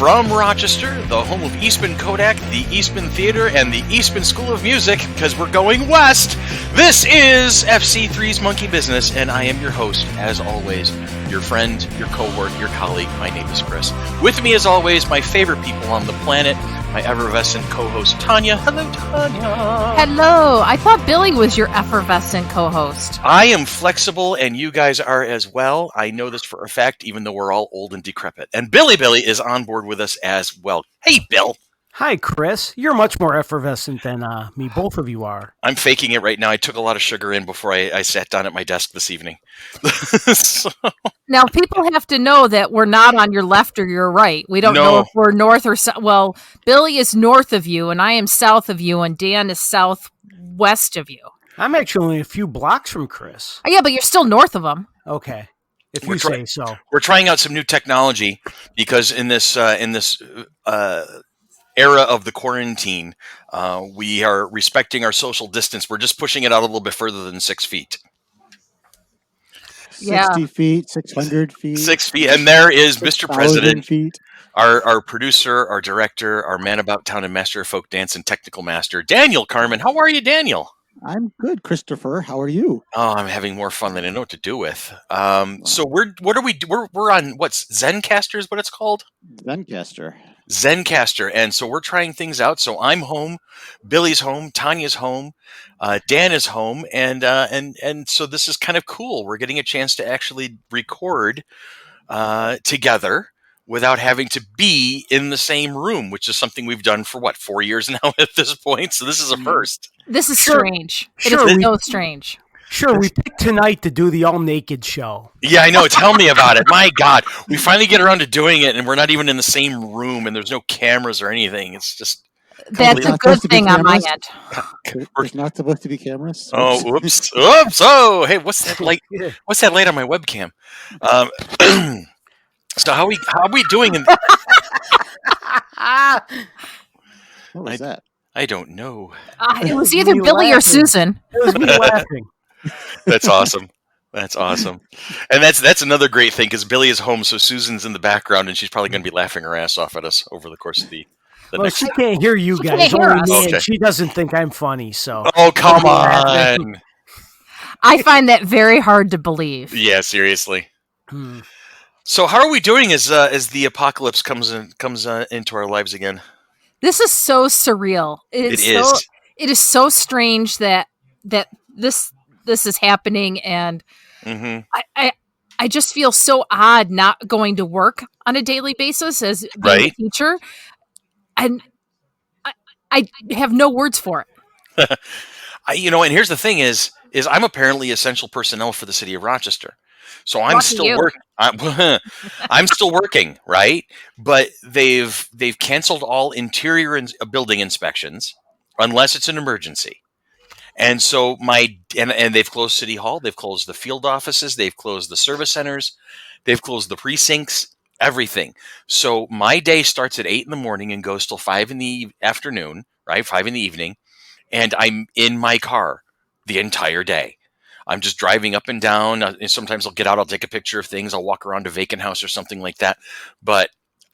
From Rochester, the home of Eastman Kodak, the Eastman Theater, and the Eastman School of Music, because we're going west, this is FC3's Monkey Business, and I am your host, as always, your friend, your cohort, your colleague. My name is Chris. With me, as always, my favorite people on the planet, my effervescent co-host, Tanya. Hello, Tanya. Hello. I thought Billy was your effervescent co-host. I am flexible, and you guys are as well. I know this for a fact, even though we're all old and decrepit. And Billy is on board with us as well. Hey, Bill. Hi, Chris. You're much more effervescent than me. Both of you are. I'm faking it right now. I took a lot of sugar in before I sat down at my desk this evening. So. Now, people have to know that we're not on your left or your right. We don't know if we're north or south. Well, Billy is north of you, and I am south of you, and Dan is southwest of you. I'm actually only a few blocks from Chris. Oh, yeah, but you're still north of him. Okay, if you say so. We're trying out some new technology because in this era of the quarantine, we are respecting our social distance. We're just pushing it out a little bit further than 6 feet. 60 feet, 600 feet. 6 feet. And there is Mr. President, feet. Our producer, our director, our man about town and master of folk dance and technical master, Daniel Carmen. How are you, Daniel? I'm good, Christopher. How are you? Oh, I'm having more fun than I know what to do with. So we're on what's Zencaster is what it's called? Zencaster. And so we're trying things out. So I'm home, Billy's home, Tanya's home, Dan is home, and so this is kind of cool. We're getting a chance to actually record together without having to be in the same room, which is something we've done for 4 years now at this point. So this is a first. This is strange. It is so strange. Sure, we picked tonight to do the all-naked show. Yeah, I know. Tell me about it. My God. We finally get around to doing it, and we're not even in the same room, and there's no cameras or anything. It's just... That's a good thing on my end. There's not supposed to be cameras? Oh, whoops. Oops. Oh, hey, what's that light? What's that light on my webcam? So how are we doing? What was that? I don't know. It was either Billy or Susan. It was me laughing. That's awesome. That's awesome. And that's another great thing because Billy is home, so Susan's in the background, and she's probably going to be laughing her ass off at us over the course of the next... She can't hear you guys. Okay. She doesn't think I'm funny, so... Oh, come on. I find that very hard to believe. Yeah, seriously. So how are we doing as the apocalypse comes into our lives again? This is so surreal. It is so strange that this is happening, and I just feel so odd not going to work on a daily basis as being a teacher, and I have no words for it. And here's the thing is I'm apparently essential personnel for the city of Rochester. So I'm still working. I'm still working, right? But they've canceled all interior building inspections unless it's an emergency. And so and they've closed City Hall, they've closed the field offices, they've closed the service centers, they've closed the precincts, everything. So my day starts at 8 a.m. and goes till 5 p.m, right? 5 p.m, and I'm in my car the entire day. I'm just driving up and down. Sometimes I'll get out, I'll take a picture of things, I'll walk around a vacant house or something like that. But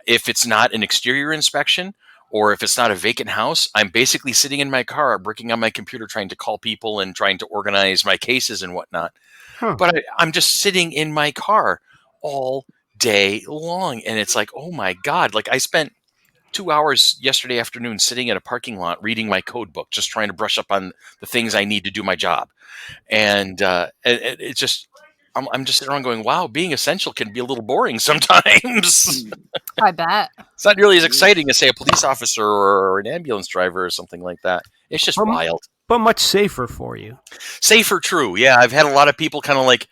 if it's not an exterior inspection or if it's not a vacant house, I'm basically sitting in my car, working on my computer, trying to call people and trying to organize my cases and whatnot. But I'm just sitting in my car all day long. And it's like, oh my God, like I spent 2 hours yesterday afternoon sitting in a parking lot reading my code book, just trying to brush up on the things I need to do my job. And it's just, I'm just sitting around going, wow, being essential can be a little boring sometimes. I bet. It's not really as exciting as, say, a police officer or an ambulance driver or something like that. It's just wild. But much safer for you. Safer, true. Yeah, I've had a lot of people kind of like,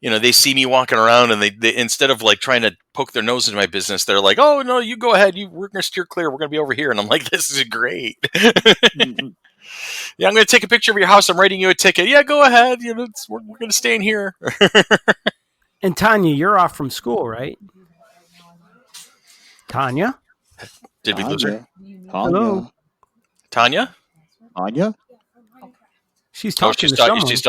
they see me walking around and they instead of like trying to poke their nose into my business, they're like, oh, no, you go ahead. We're going to steer clear. We're going to be over here. And I'm like, this is great. Yeah, I'm going to take a picture of your house. I'm writing you a ticket. Yeah, go ahead. We're going to stay in here. And Tanya, you're off from school, right? Tanya? Did we lose her? Hello? Tanya? She's talking to someone. She's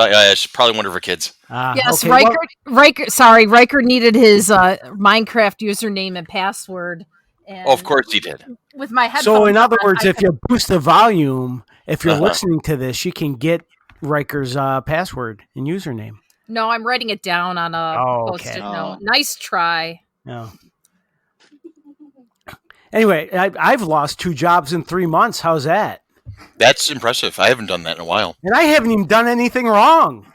probably one of her kids. Yes, okay, Riker needed his Minecraft username and password, And of course he did. With my headphones. So in other words, if you boost the volume, if you're listening to this, you can get Riker's password and username. No, I'm writing it down on a Post-it note. Nice try. No. Anyway, I've lost 2 jobs in 3 months. How's that? That's impressive. I haven't done that in a while. And I haven't even done anything wrong.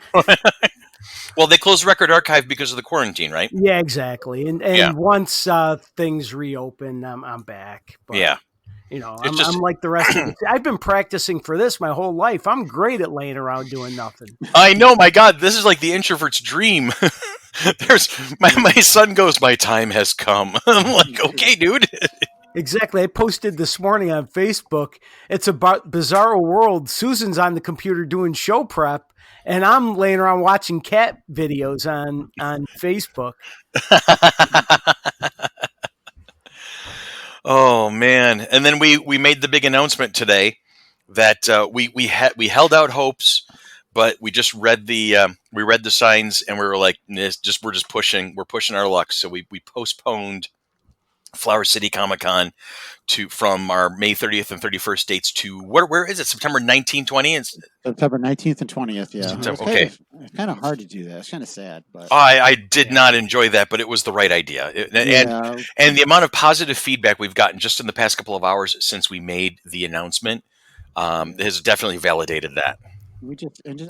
Well, they closed Record Archive because of the quarantine, right? Yeah, exactly. And once things reopen, I'm back. But, yeah. You know, I'm like the rest of it. I've been practicing for this my whole life. I'm great at laying around doing nothing. I know, my God, this is like the introvert's dream. There's my son goes, my time has come. I'm like, okay, dude. Exactly. I posted this morning on Facebook. It's about Bizarro World. Susan's on the computer doing show prep, and I'm laying around watching cat videos on Facebook. Oh man! And then we made the big announcement today that we held out hopes, but we just read the signs and we were like, we're just pushing our luck. So we postponed Flower City Comic-Con from our May 30th and 31st dates to where is it? September 19th, 20th? September 19th and 20th, yeah. Okay. It's kind of hard to do that. It's kind of sad. But I did not enjoy that, but it was the right idea. And the amount of positive feedback we've gotten just in the past couple of hours since we made the announcement has definitely validated that.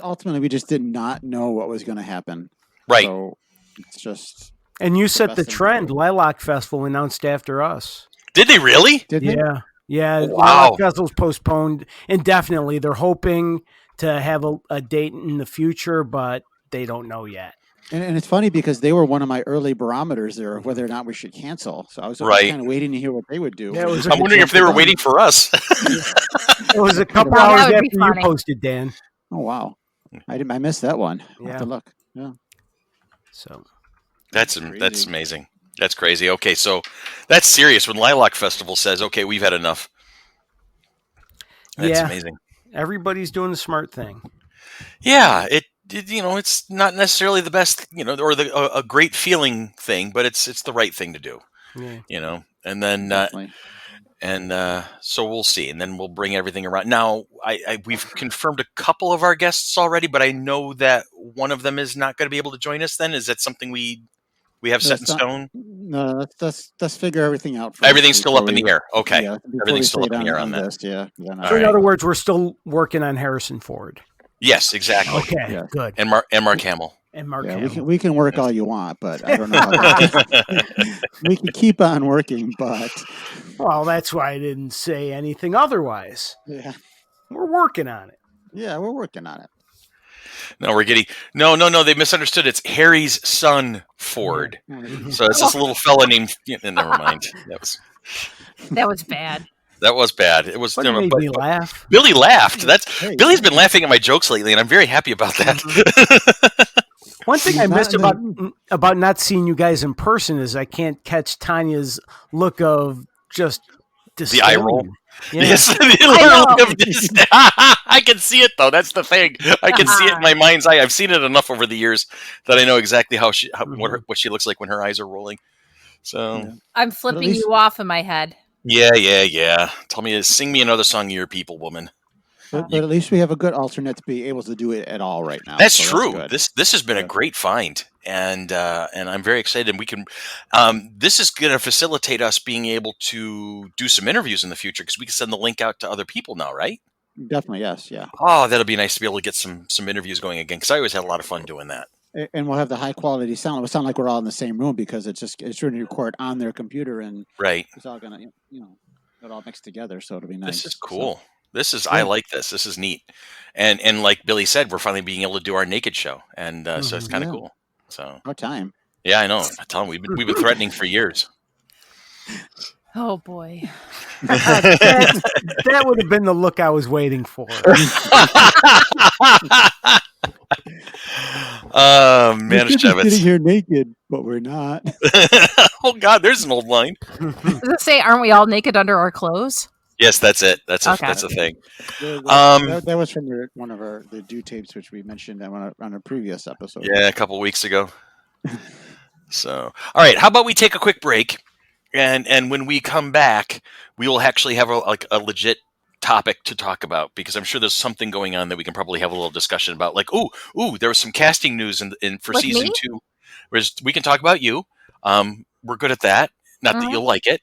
Ultimately, we just did not know what was going to happen. Right. So it's just... And you set the trend. Lilac Festival announced after us. Did they really? Did they? Yeah. Wow. Lilac Festival's postponed indefinitely. They're hoping to have a date in the future, but they don't know yet. And it's funny because they were one of my early barometers there of whether or not we should cancel. So I was kind of waiting to hear what they would do. Yeah, I'm wondering if they were waiting for us. It was a couple hours after you posted, Dan. Oh, wow. I missed that one. I'll have to look. Yeah. So... That's amazing. That's crazy. Okay, so that's serious. When Lilac Festival says, "Okay, we've had enough," that's amazing. Everybody's doing the smart thing. Yeah, it's not necessarily the best, or a great feeling thing, but it's the right thing to do. Yeah. And then so we'll see, and then we'll bring everything around. Now, we've confirmed a couple of our guests already, but I know that one of them is not going to be able to join us. Then is that something we have set in stone? No, let's figure everything out. Everything's still up in the air. Okay. Yeah, everything's still up in the air on that. Yeah. So in other words, we're still working on Harrison Ford. Yes, exactly. Okay, good. And Mark Hamill. And Mark Hamill. We can work all you want, but I don't know. We can keep on working, but... Well, that's why I didn't say anything otherwise. Yeah. We're working on it. Yeah, we're working on it. No, we're getting no. They misunderstood. It's Harry's son, Ford. So it's this little fella named. Never mind. That was bad. That was bad. It was. But it made me laugh. Billy laughed. Billy's been laughing at my jokes lately, and I'm very happy about that. One thing I missed about not seeing you guys in person is I can't catch Tanya's look of just disdain. The eye roll. Yeah. Yes, I can see it though. That's the thing. I can see it in my mind's eye. I've seen it enough over the years that I know exactly what she looks like when her eyes are rolling. So I'm flipping you off in my head. Yeah. Tell me, sing me another song, "Your People, Woman." But at least we have a good alternate to be able to do it at all right now. That's true. This has been a great find, and I'm very excited. And we can. This is going to facilitate us being able to do some interviews in the future because we can send the link out to other people now, right? Definitely, yes, yeah. Oh, that'll be nice to be able to get some interviews going again because I always had a lot of fun doing that. And we'll have the high quality sound. It'll sound like we're all in the same room because it's going to record on their computer and it's all going to it all mixed together. So it'll be nice. This is cool. I like this. This is neat. And like Billy said, we're finally being able to do our naked show. And so it's kind of cool. So about time. Yeah, I know. I tell them we've been threatening for years. Oh boy. That would have been the look I was waiting for. Manischewitz. Sitting here naked, but we're not. Oh God, there's an old line. Does it say, "Aren't we all naked under our clothes"? Yes, that's it. That's the thing. That was from one of the due tapes, which we mentioned on a previous episode. Yeah, a couple weeks ago. So, all right. How about we take a quick break, And when we come back, we will actually have a legit topic to talk about, because I'm sure there's something going on that we can probably have a little discussion about. Like, there was some casting news for Like season me? 2. We can talk about you. We're good at that. Not that you'll like it,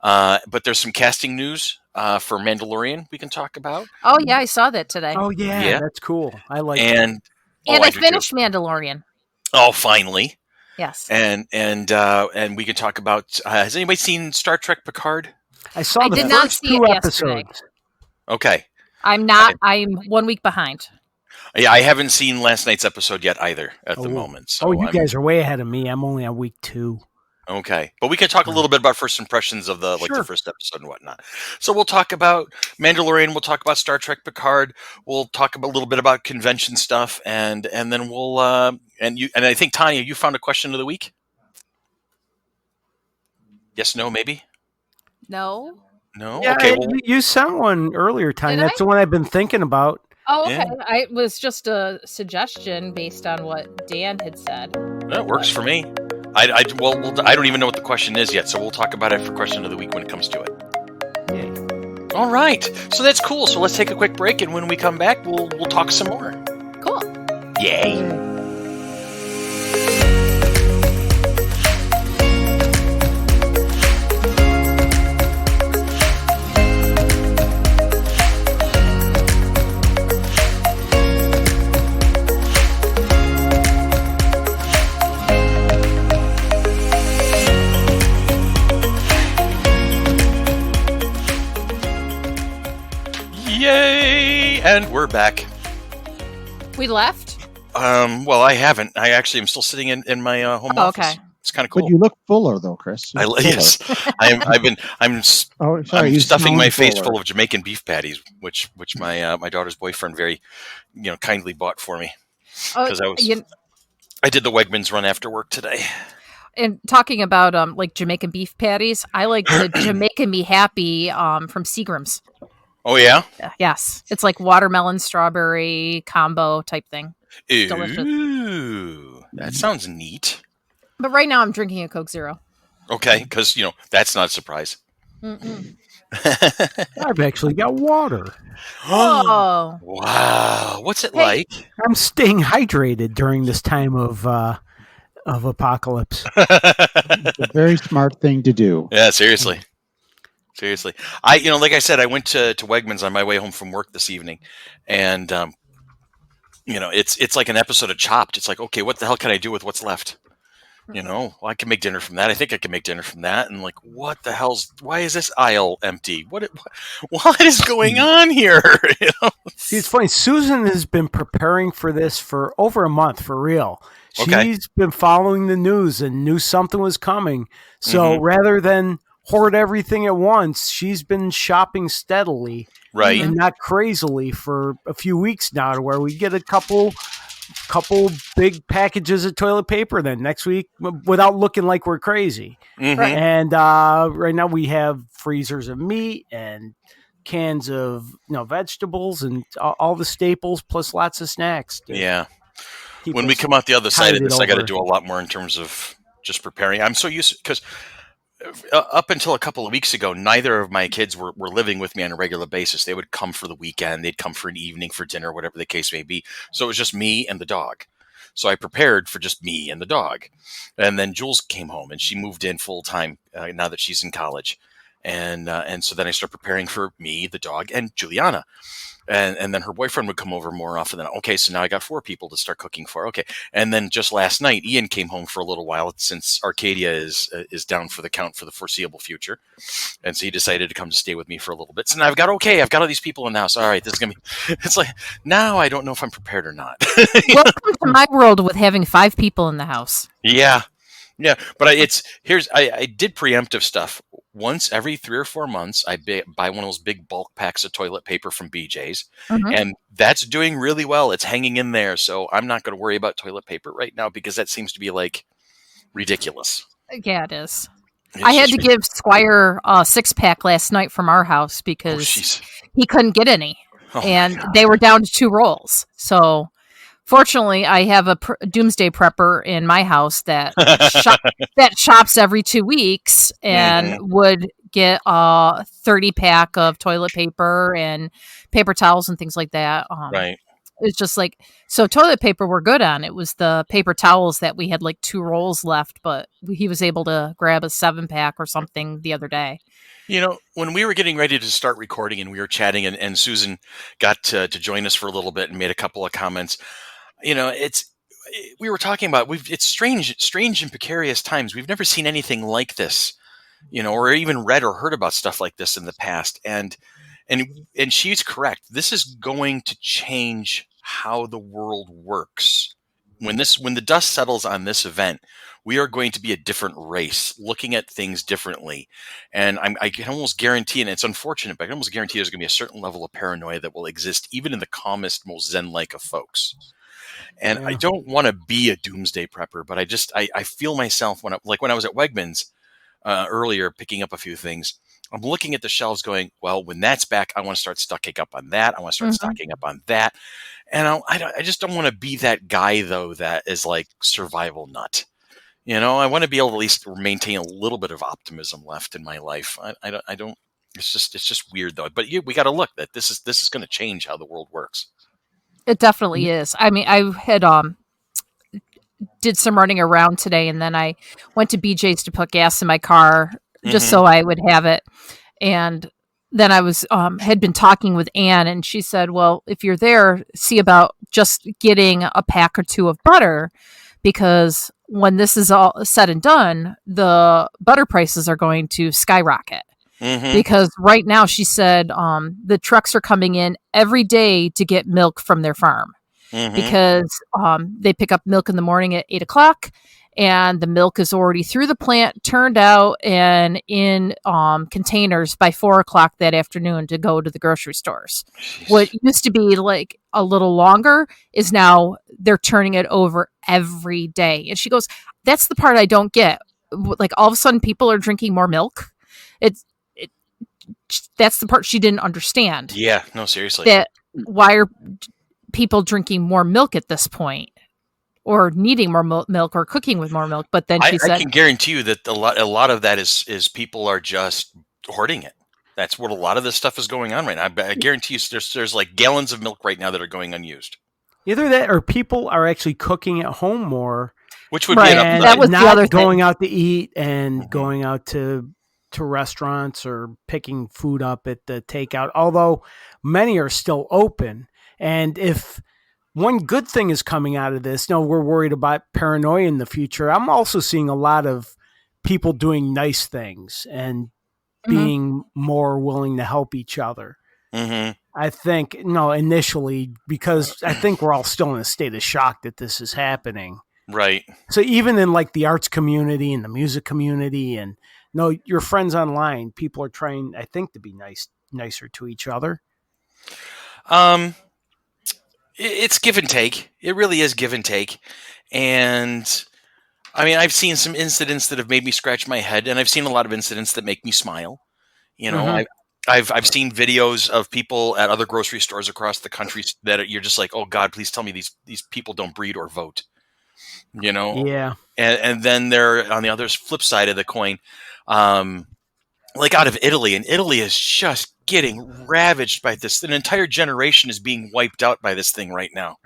but there's some casting news for Mandalorian we can talk about. Oh yeah, I saw that today. Oh yeah, that's cool. I like it. And I finished Mandalorian. Oh, finally. Yes. And we can talk about. Has anybody seen Star Trek Picard? I saw the first 2 episodes. Okay. I'm not. I'm 1 week behind. Yeah, I haven't seen last night's episode yet either at the moment. So you guys are way ahead of me. I'm only on week 2. Okay, but we can talk a little bit about first impressions of the first episode and whatnot. So we'll talk about Mandalorian. We'll talk about Star Trek Picard. We'll talk a little bit about convention stuff, and then we'll and I think Tanya, you found a question of the week. Yes, no, maybe. No. Yeah, okay. You sent one earlier, Tanya. That's the one I've been thinking about. Oh, okay. Yeah. It was just a suggestion based on what Dan had said. That works for me. I don't even know what the question is yet, so we'll talk about it for question of the week when it comes to it. Yay. All right. So that's cool. So let's take a quick break, and when we come back, we'll talk some more. Cool. Yay. Yay! And we're back. We left? Well, I haven't. I actually am still sitting in my home office. Okay. It's kind of cool. But you look fuller, though, Chris. Yes, I'm stuffing my face full of Jamaican beef patties, which my daughter's boyfriend very, kindly bought for me, because I did the Wegmans run after work today. And talking about like Jamaican beef patties, I like the Jamaican Me Happy from Seagram's. Oh yeah? Yes, it's like watermelon strawberry combo type thing. Ooh, delicious. That sounds neat. But right now I'm drinking a Coke Zero. Okay, because that's not a surprise. I've actually got water. Oh wow! What's it like? I'm staying hydrated during this time of apocalypse. It's a very smart thing to do. Yeah, seriously. Like I said, I went to Wegmans on my way home from work this evening, and it's like an episode of Chopped. It's like, okay, what the hell can I do with what's left? Well, I can make dinner from that. I think I can make dinner from that. And like, what the hell's? Why is this aisle empty? What is going on here? See, it's funny. Susan has been preparing for this for over a month, for real. She's been following the news and knew something was coming. So rather than hoard everything at once, she's been shopping steadily, right, and not crazily for a few weeks now, to where we get a couple big packages of toilet paper then next week without looking like we're crazy. And right now we have freezers of meat and cans of vegetables and all the staples, plus lots of snacks. Yeah. When we come out the other side of this, I got to do a lot more in terms of just preparing. I'm so used to, because up until a couple of weeks ago, neither of my kids were living with me on a regular basis. They would come for the weekend. They'd come for an evening, for dinner, whatever the case may be. So it was just me and the dog. So I prepared for just me and the dog. And then Jules came home, and she moved in full time now that she's in college. And so then I started preparing for me, the dog, and Juliana. And then her boyfriend would come over more often than, okay, so now I got 4 people to start cooking for. Okay. And then just last night, Ian came home for a little while, since Arcadia is down for the count for the foreseeable future. And so he decided to come to stay with me for a little bit. So now I've got all these people in the house. All right, this is going to be, it's like, now I don't know if I'm prepared or not. Welcome to my world with having 5 people in the house. Yeah. Yeah. But I did preemptive stuff. Once every 3 or 4 months, I buy one of those big bulk packs of toilet paper from BJ's, and that's doing really well. It's hanging in there, so I'm not going to worry about toilet paper right now, because that seems to be like ridiculous. Yeah, it is. I had to give Squire a 6-pack last night from our house because he couldn't get any, and they were down to 2 rolls. So Fortunately, I have a doomsday prepper in my house that that shops every 2 weeks and would get a 30-pack of toilet paper and paper towels and things like that. Right. It's just like, so toilet paper we're good on. It was the paper towels that we had like 2 rolls left, but he was able to grab a 7-pack or something the other day. You know, when we were getting ready to start recording and we were chatting and Susan got to join us for a little bit and made a couple of comments, you know, we were talking about, it's strange and precarious times. We've never seen anything like this, you know, or even read or heard about stuff like this in the past. And she's correct. This is going to change how the world works. When the dust settles on this event, we are going to be a different race, looking at things differently. And I can almost guarantee, and it's unfortunate, but I can almost guarantee there's going to be a certain level of paranoia that will exist even in the calmest, most Zen-like of folks. And I don't want to be a doomsday prepper, but I feel myself when I was at Wegmans earlier picking up a few things. I'm looking at the shelves going, well, when that's back, I want to start stocking up on that. I want to start stocking up on that. And I just don't want to be that guy, though, that is like survival nut. You know, I want to be able to at least maintain a little bit of optimism left in my life. I don't. It's just weird, though. But we got to look that this is going to change how the world works. It definitely is. I mean, I had did some running around today, and then I went to BJ's to put gas in my car just so I would have it. And then I was had been talking with Anne, and she said, well, if you're there, see about just getting a pack or 2 of butter, because when this is all said and done, the butter prices are going to skyrocket. Because right now, she said, the trucks are coming in every day to get milk from their farm. Because they pick up milk in the morning at 8:00, and the milk is already through the plant, turned out, and in containers by 4:00 that afternoon to go to the grocery stores. Jeez. What used to be like a little longer is now they're turning it over every day. And she goes, that's the part I don't get. Like all of a sudden people are drinking more milk. That's the part she didn't understand. Yeah, no, seriously. That why are people drinking more milk at this point, or needing more milk, or cooking with more milk? But then she said, I can guarantee you that a lot of that is people are just hoarding it. That's what a lot of this stuff is going on right now. I guarantee you there's like gallons of milk right now that are going unused. Either that, or people are actually cooking at home more, which would be an upside. That was not the other going thing. Out to eat and going out to restaurants or picking food up at the takeout, although many are still open. And if one good thing is coming out of this, we're worried about paranoia in the future. I'm also seeing a lot of people doing nice things and being more willing to help each other. I think, initially, because I think we're all still in a state of shock that this is happening. Right. So even in like the arts community and the music community and your friends online, people are trying, I think, to be nicer to each other. It's give and take. It really is give and take. And I mean, I've seen some incidents that have made me scratch my head, and I've seen a lot of incidents that make me smile. You know, I've seen videos of people at other grocery stores across the country that you're just like, oh God, please tell me these people don't breed or vote. You know? Yeah. And then they're on the other flip side of the coin, like out of Italy, and Italy is just getting ravaged by this. An entire generation is being wiped out by this thing right now,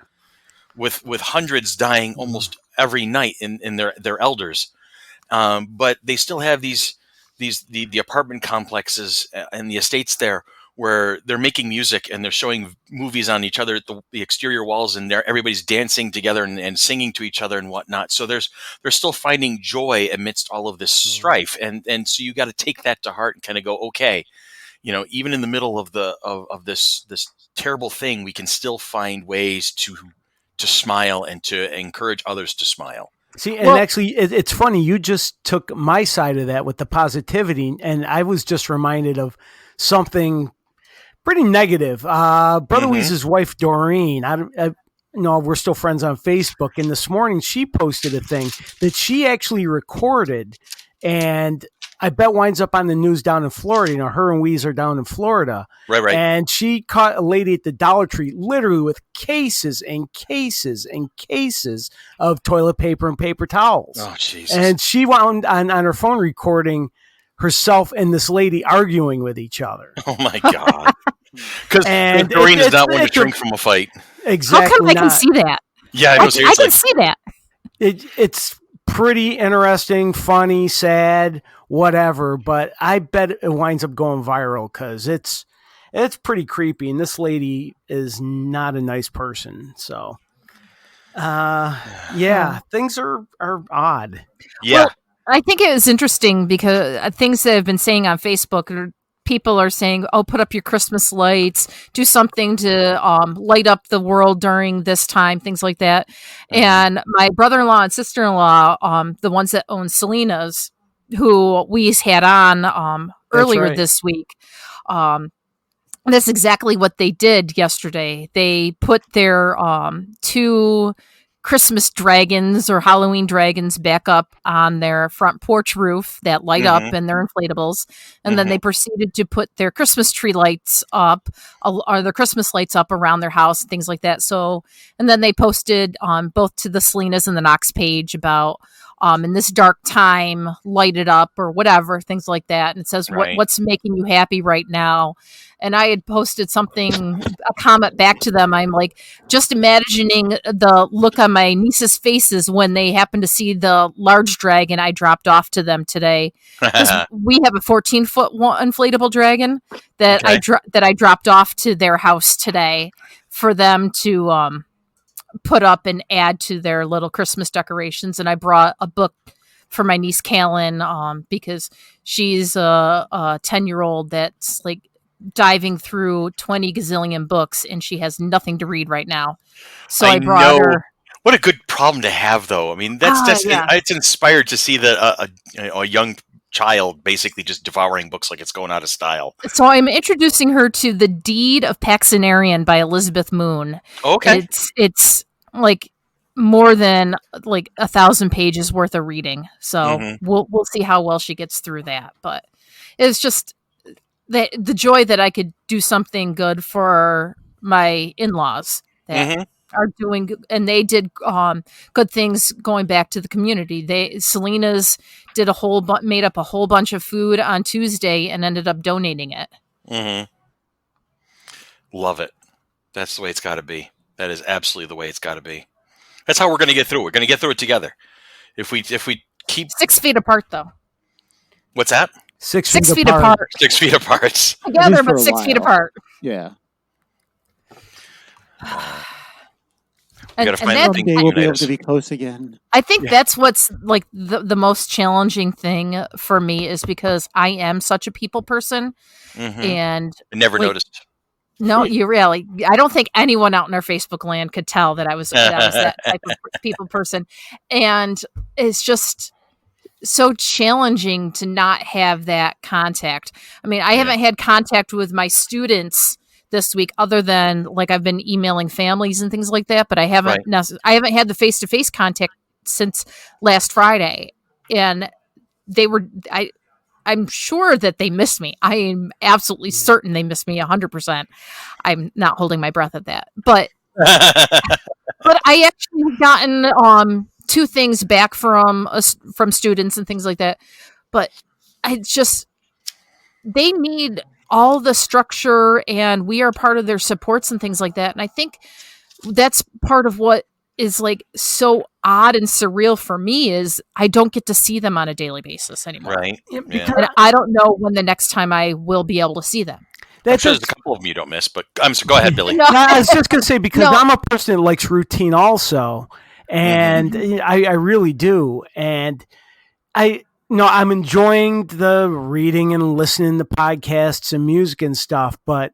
with hundreds dying almost every night in their elders. But they still have the apartment complexes and the estates there where they're making music and they're showing movies on each other at the exterior walls, and everybody's dancing together and singing to each other and whatnot. So they're still finding joy amidst all of this strife. And so you got to take that to heart and kind of go, okay, even in the middle of this terrible thing, we can still find ways to smile and to encourage others to smile. See, and actually, it's funny. You just took my side of that with the positivity, and I was just reminded of something pretty negative. Brother Weeze's wife, Doreen, we're still friends on Facebook, and this morning she posted a thing that she actually recorded, and I bet winds up on the news down in Florida. You know, her and Weeze are down in Florida. Right. And she caught a lady at the Dollar Tree literally with cases and cases and cases of toilet paper and paper towels. Oh, Jesus. And she wound on her phone recording herself and this lady arguing with each other. Oh, my God. Because Doreen is not one to shrink from a fight. Exactly. How come I can see that? Yeah, no, seriously. I can see that. It's pretty interesting, funny, sad, whatever, but I bet it winds up going viral because it's pretty creepy, and this lady is not a nice person. So, things are odd. Yeah. Well, I think it was interesting because things that I've been saying on Facebook, people are saying, "Oh, put up your Christmas lights, do something to light up the world during this time," things like that. Mm-hmm. And my brother-in-law and sister-in-law, the ones that own Selena's, who we had on earlier this week, that's exactly what they did yesterday. They put their 2 Christmas dragons or Halloween dragons back up on their front porch roof that light up, and they're inflatables. And then they proceeded to put their Christmas tree lights up, or their Christmas lights up around their house, things like that. So, and then they posted both to the Selena's and the Knox page about in this dark time, light it up or whatever, things like that. And it says, what's making you happy right now? And I had posted a comment back to them. I'm like, just imagining the look on my niece's faces when they happen to see the large dragon I dropped off to them today. We have a 14-foot inflatable dragon that I dropped off to their house today for them to put up and add to their little Christmas decorations. And I brought a book for my niece Callan because she's a 10-year-old that's like diving through 20 gazillion books, and she has nothing to read right now. So I brought her. What a good problem to have, though. I mean, it's inspired to see that a young child basically just devouring books like it's going out of style. So I'm introducing her to The Deed of Paxenarian by Elizabeth Moon. Okay. It's like more than like 1,000 pages worth of reading. So we'll see how well she gets through that. But it's just the joy that I could do something good for my in-laws that are doing, and they did good things going back to the community. Selena's did made up a whole bunch of food on Tuesday and ended up donating it. Love it. That's the way it's got to be. That is absolutely the way it's got to be. That's how we're going to get through it. We're going to get through it together. If we keep 6 feet apart, though. What's that? 6 feet apart. 6 feet apart. Together, but 6 feet apart. Yeah. We gotta find something we'll be able to be close again. I think that's what's like the most challenging thing for me is because I am such a people person, and I never noticed. No, I don't think anyone out in our Facebook land could tell that I was that type of people person, and it's just so challenging to not have that contact. I mean, I haven't had contact with my students this week other than like I've been emailing families and things like that, but I haven't I haven't had the face-to-face contact since last Friday, and I'm sure that they miss me. I am absolutely certain they miss me 100%. I'm not holding my breath at that, but but I actually have gotten 2 things back from students and things like that, but they need all the structure, and we are part of their supports and things like that. And I think that's part of what is like so odd and surreal for me is I don't get to see them on a daily basis anymore. Right. Yeah. And I don't know when the next time I will be able to see them. I'm sure there's a couple of them you don't miss, but go ahead, Billy. No, I was just going to say, because I'm a person that likes routine also, and I really do. And I'm enjoying the reading and listening to podcasts and music and stuff, but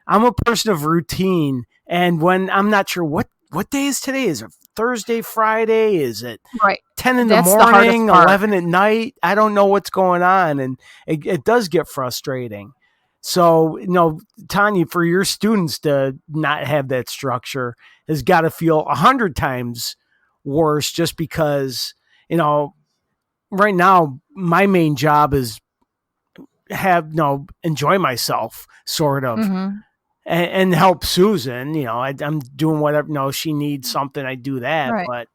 I'm a person of routine. And when I'm not sure what day is today, is it Thursday, Friday? Is it 10 in the morning, 11 at night? I don't know what's going on. And it does get frustrating. So, Tanya, for your students to not have that structure has got to feel 100 times worse just because, right now, my main job is enjoy myself, sort of, and help Susan. I'm doing whatever. No, she needs something, I do that, right. But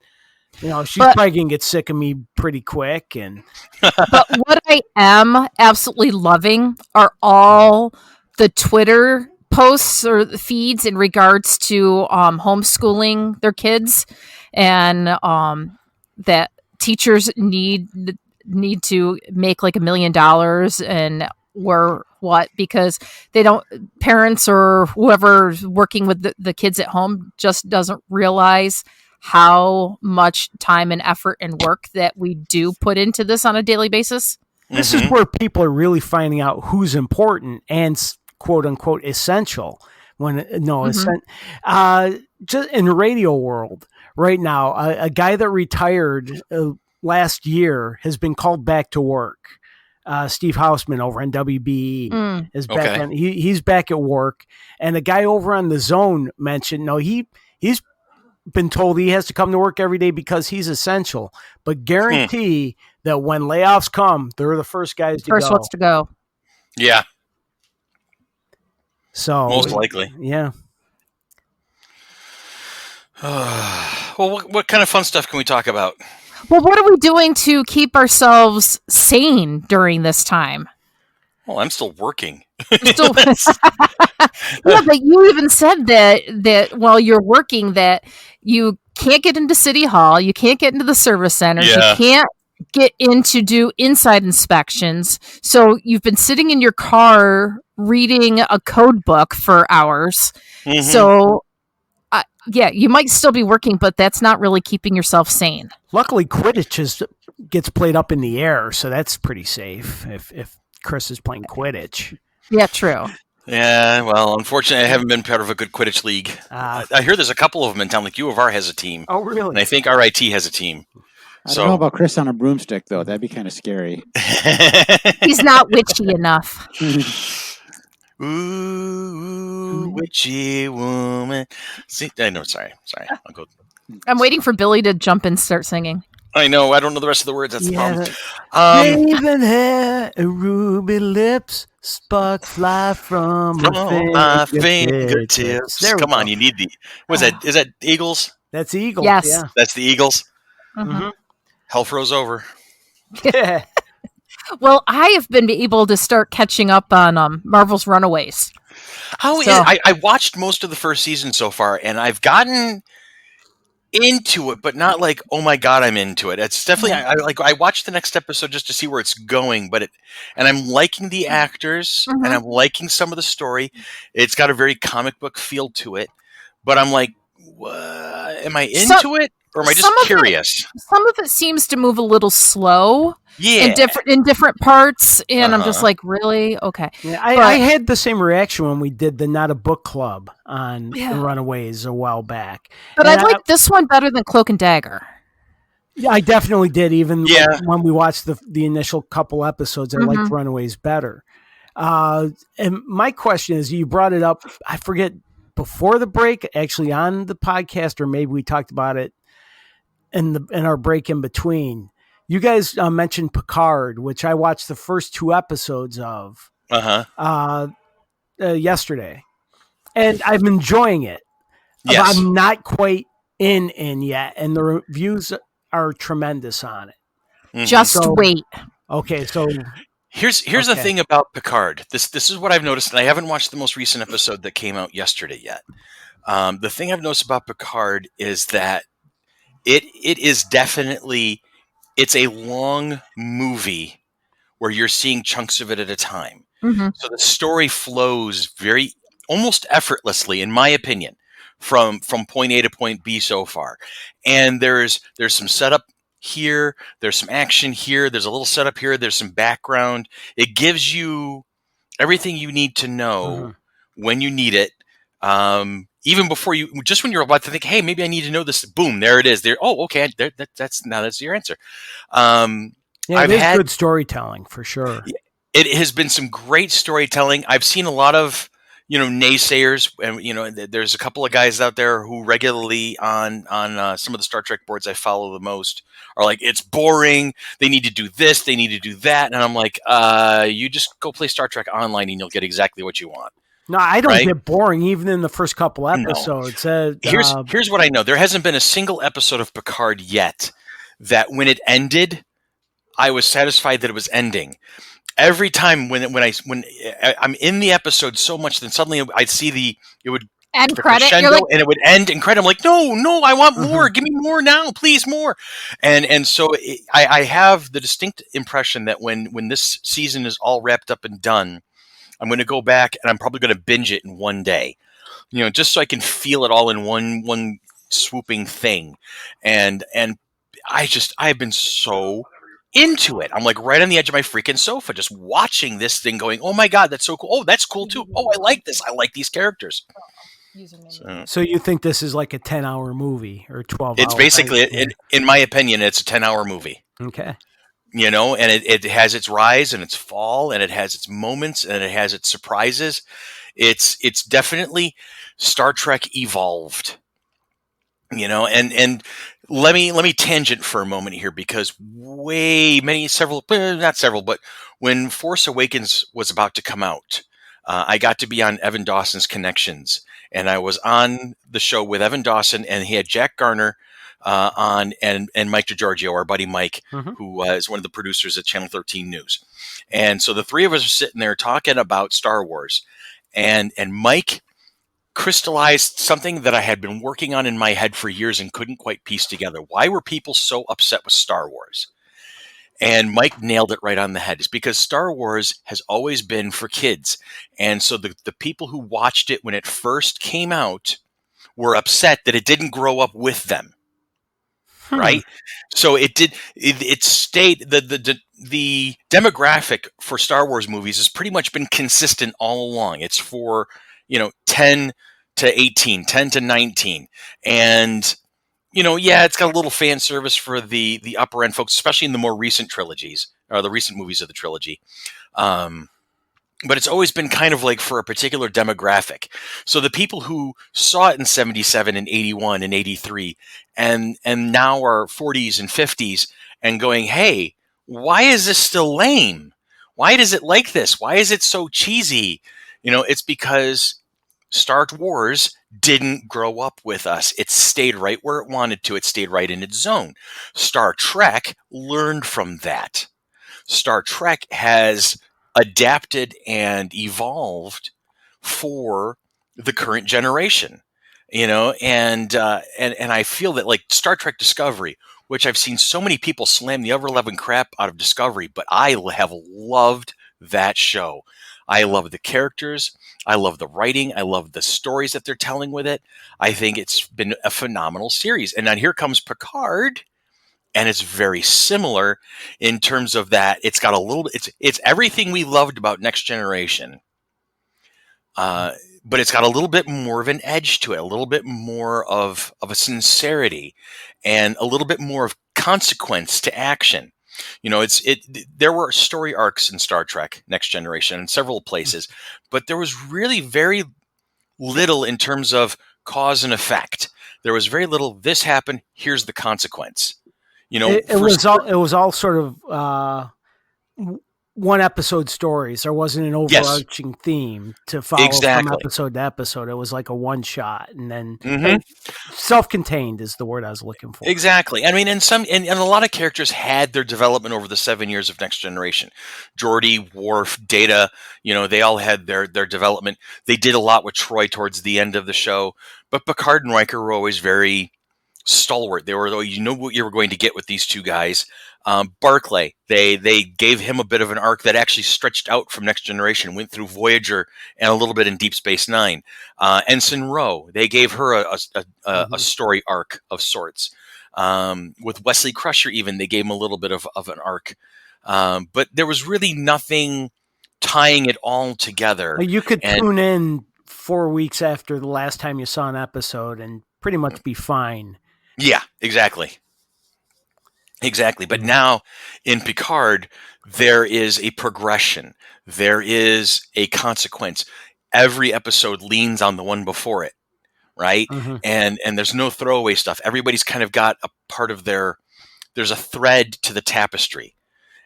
she's probably gonna get sick of me pretty quick. But what I am absolutely loving are all the Twitter posts or the feeds in regards to homeschooling their kids, and that teachers need to make like $1 million and or what, because parents or whoever's working with the kids at home just doesn't realize how much time and effort and work that we do put into this on a daily basis. This is where people are really finding out who's important and quote unquote essential. Just in the radio world right now, a guy that retired last year has been called back to work. Steve Hausman over on WBE is back. Okay. He's back at work, and a guy over on the Zone mentioned he's been told he has to come to work every day because he's essential, but guarantee that when layoffs come, they're the first guys to go. First ones to go. Yeah. So most likely. Yeah. Well, what kind of fun stuff can we talk about? Well, what are we doing to keep ourselves sane during this time? Well, I'm still working. Yeah, but you even said that while you're working that you can't get into City Hall, you can't get into the service centers, you can't get in to do inside inspections. So you've been sitting in your car reading a code book for hours. So you might still be working, but that's not really keeping yourself sane. Luckily, Quidditch gets played up in the air, so that's pretty safe if Chris is playing Quidditch. Yeah, true. Yeah, well, unfortunately, I haven't been part of a good Quidditch league. I hear there's a couple of them in town. Like U of R has a team. Oh, really? And I think RIT has a team. I don't know about Chris on a broomstick, though. That'd be kind of scary. He's not witchy enough. Ooh, witchy woman. See, sorry. I'll go. I'm waiting for Billy to jump in and start singing. I know. I don't know the rest of the words. That's the problem. Raven hair and ruby lips, sparks fly from my fingertips. Come on, you need the. Is that Eagles? That's Eagles. Yes, yeah. That's the Eagles. Hell froze over. Yeah. Well, I have been able to start catching up on Marvel's Runaways. I watched most of the first season so far, and I've gotten into it, but not like, oh my god, I'm into it. It's definitely I watched the next episode just to see where it's going, and I'm liking the actors, and I'm liking some of the story. It's got a very comic book feel to it, but I'm like, am I into it, or am I just curious? Some of it seems to move a little slow. Yeah, in different parts, and I'm just like, really? Okay. Yeah, I had the same reaction when we did the Not a Book Club on the Runaways a while back. But I like this one better than Cloak and Dagger. Yeah, I definitely did. Even when we watched the initial couple episodes, I liked Runaways better. And my question is, you brought it up, I forget, before the break, actually on the podcast, or maybe we talked about it in our break in between. You guys mentioned Picard, which I watched the first 2 episodes of yesterday, and I'm enjoying it. Yes. I'm not quite in yet, and the reviews are tremendous on it. Just wait. Okay, so here's the thing about Picard. This is what I've noticed, and I haven't watched the most recent episode that came out yesterday yet. The thing I've noticed about Picard is that it is definitely. It's a long movie where you're seeing chunks of it at a time. So the story flows almost effortlessly, in my opinion, from point A to point B so far. And there's some setup here, there's some action here, there's a little setup here, there's some background. It gives you everything you need to know when you need it. Even before just when you're about to think, hey, maybe I need to know this, boom, there it is. There, oh, okay, that's your answer. I've had good storytelling for sure. It has been some great storytelling. I've seen a lot of naysayers, and there's a couple of guys out there who regularly on some of the Star Trek boards I follow the most are like, it's boring. They need to do this. They need to do that. And I'm like, you just go play Star Trek Online and you'll get exactly what you want. No, I don't get boring even in the first couple episodes. No. Here's what I know. There hasn't been a single episode of Picard yet that when it ended, I was satisfied that it was ending. Every time when I'm in the episode so much, then suddenly I'd see it would end credit, and it would end in credit. I'm like, no, I want more. Give me more now, please, more. And so I have the distinct impression that when this season is all wrapped up and done, I'm going to go back and I'm probably going to binge it in one day, just so I can feel it all in one swooping thing. And I've been so into it. I'm like right on the edge of my freaking sofa, just watching this thing going, oh my God, that's so cool. Oh, that's cool too. Oh, I like this. I like these characters. So you think this is like a 10-hour movie or 12 It's basically, in my opinion, it's a 10-hour movie. Okay. And it has its rise and its fall, and it has its moments, and it has its surprises. It's definitely Star Trek evolved. And let me tangent for a moment here, because but when Force Awakens was about to come out, I got to be on Evan Dawson's Connections, and I was on the show with Evan Dawson, and he had Jack Garner on, and Mike DiGiorgio, our buddy Mike, who is one of the producers at Channel 13 News. And so the three of us are sitting there talking about Star Wars, and Mike crystallized something that I had been working on in my head for years and couldn't quite piece together. Why were people so upset with Star Wars? And Mike nailed it right on the head. It's because Star Wars has always been for kids. And so the people who watched it when it first came out were upset that it didn't grow up with them. Right? So it stayed, the demographic for Star Wars movies has pretty much been consistent all along. It's for 10 to 18, 10 to 19. And, it's got a little fan service for the upper end folks, especially in the more recent trilogies, or the recent movies of the trilogy. But it's always been kind of like for a particular demographic. So the people who saw it in 77 and 81 and 83 and now are 40s and 50s and going, hey, why is this still lame? Why is it like this? Why is it so cheesy? It's because Star Wars didn't grow up with us. It stayed right where it wanted to. It stayed right in its zone. Star Trek learned from that. Star Trek has adapted and evolved for the current generation, and I feel that, like, Star Trek Discovery, which I've seen so many people slam the ever-loving crap out of Discovery, but I have loved that show. I love the characters. I love the writing. I love the stories that they're telling with it. I think it's been a phenomenal series. And then here comes Picard, and it's very similar in terms of that. It's got a little, it's everything we loved about Next Generation. But it's got a little bit more of an edge to it, a little bit more of a sincerity, and a little bit more of consequence to action. There were story arcs in Star Trek Next Generation in several places, but there was really very little in terms of cause and effect. There was very little, this happened, here's the consequence. It was all sort of one episode stories. There wasn't an overarching theme to follow from episode to episode. It was like a one shot, and then self-contained is the word I was looking for. Exactly. I mean, and a lot of characters had their development over the 7 years of Next Generation. Geordi, Worf, Data, they all had their development. They did a lot with Troy towards the end of the show, but Picard and Riker were always very stalwart. They were, what you were going to get with these two guys. Barclay, they gave him a bit of an arc that actually stretched out from Next Generation, went through Voyager and a little bit in Deep Space Nine. Ensign Ro, they gave her a story arc of sorts. With Wesley Crusher, even, they gave him a little bit of an arc. But there was really nothing tying it all together. You could tune in 4 weeks after the last time you saw an episode and pretty much be fine. Yeah, exactly. Exactly. But now in Picard, there is a progression. There is a consequence. Every episode leans on the one before it, right? And there's no throwaway stuff. Everybody's kind of got a part of their there's a thread to the tapestry,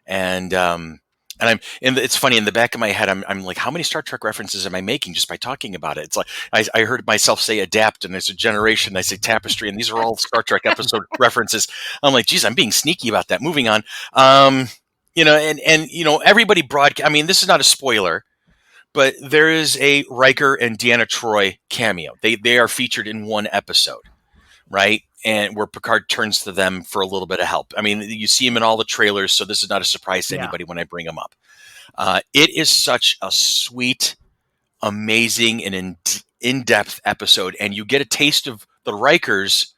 and it's funny, in the back of my head, I'm like, how many Star Trek references am I making just by talking about it? It's like I heard myself say adapt, and there's a generation, I say tapestry, and these are all Star Trek episode references. I'm like, geez, I'm being sneaky about that. Moving on. Everybody I mean, this is not a spoiler, but there is a Riker and Deanna Troi cameo. They are featured in one episode, right? And where Picard turns to them for a little bit of help. I mean, you see him in all the trailers, so this is not a surprise to anybody when I bring him up. It is such a sweet, amazing, and in-depth episode, and you get a taste of the Rikers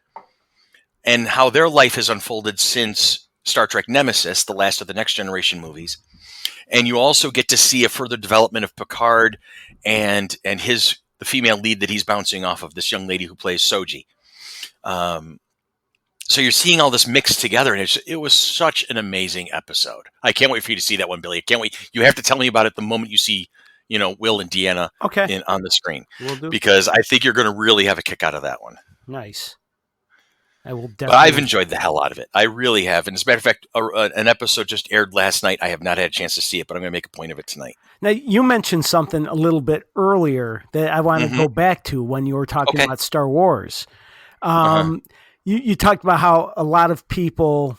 and how their life has unfolded since Star Trek Nemesis, the last of the Next Generation movies. And you also get to see a further development of Picard and the female lead that he's bouncing off of, this young lady who plays Soji. So you're seeing all this mixed together, and it was such an amazing episode. I can't wait for you to see that one, Billy. I can't wait. You have to tell me about it the moment you see, Will and Deanna on the screen. Will do. Because I think you're going to really have a kick out of that one. Nice. I will definitely. But I've enjoyed the hell out of it. I really have. And as a matter of fact, an episode just aired last night. I have not had a chance to see it, but I'm going to make a point of it tonight. Now, you mentioned something a little bit earlier that I want to go back to when you were talking about Star Wars. You talked about how a lot of people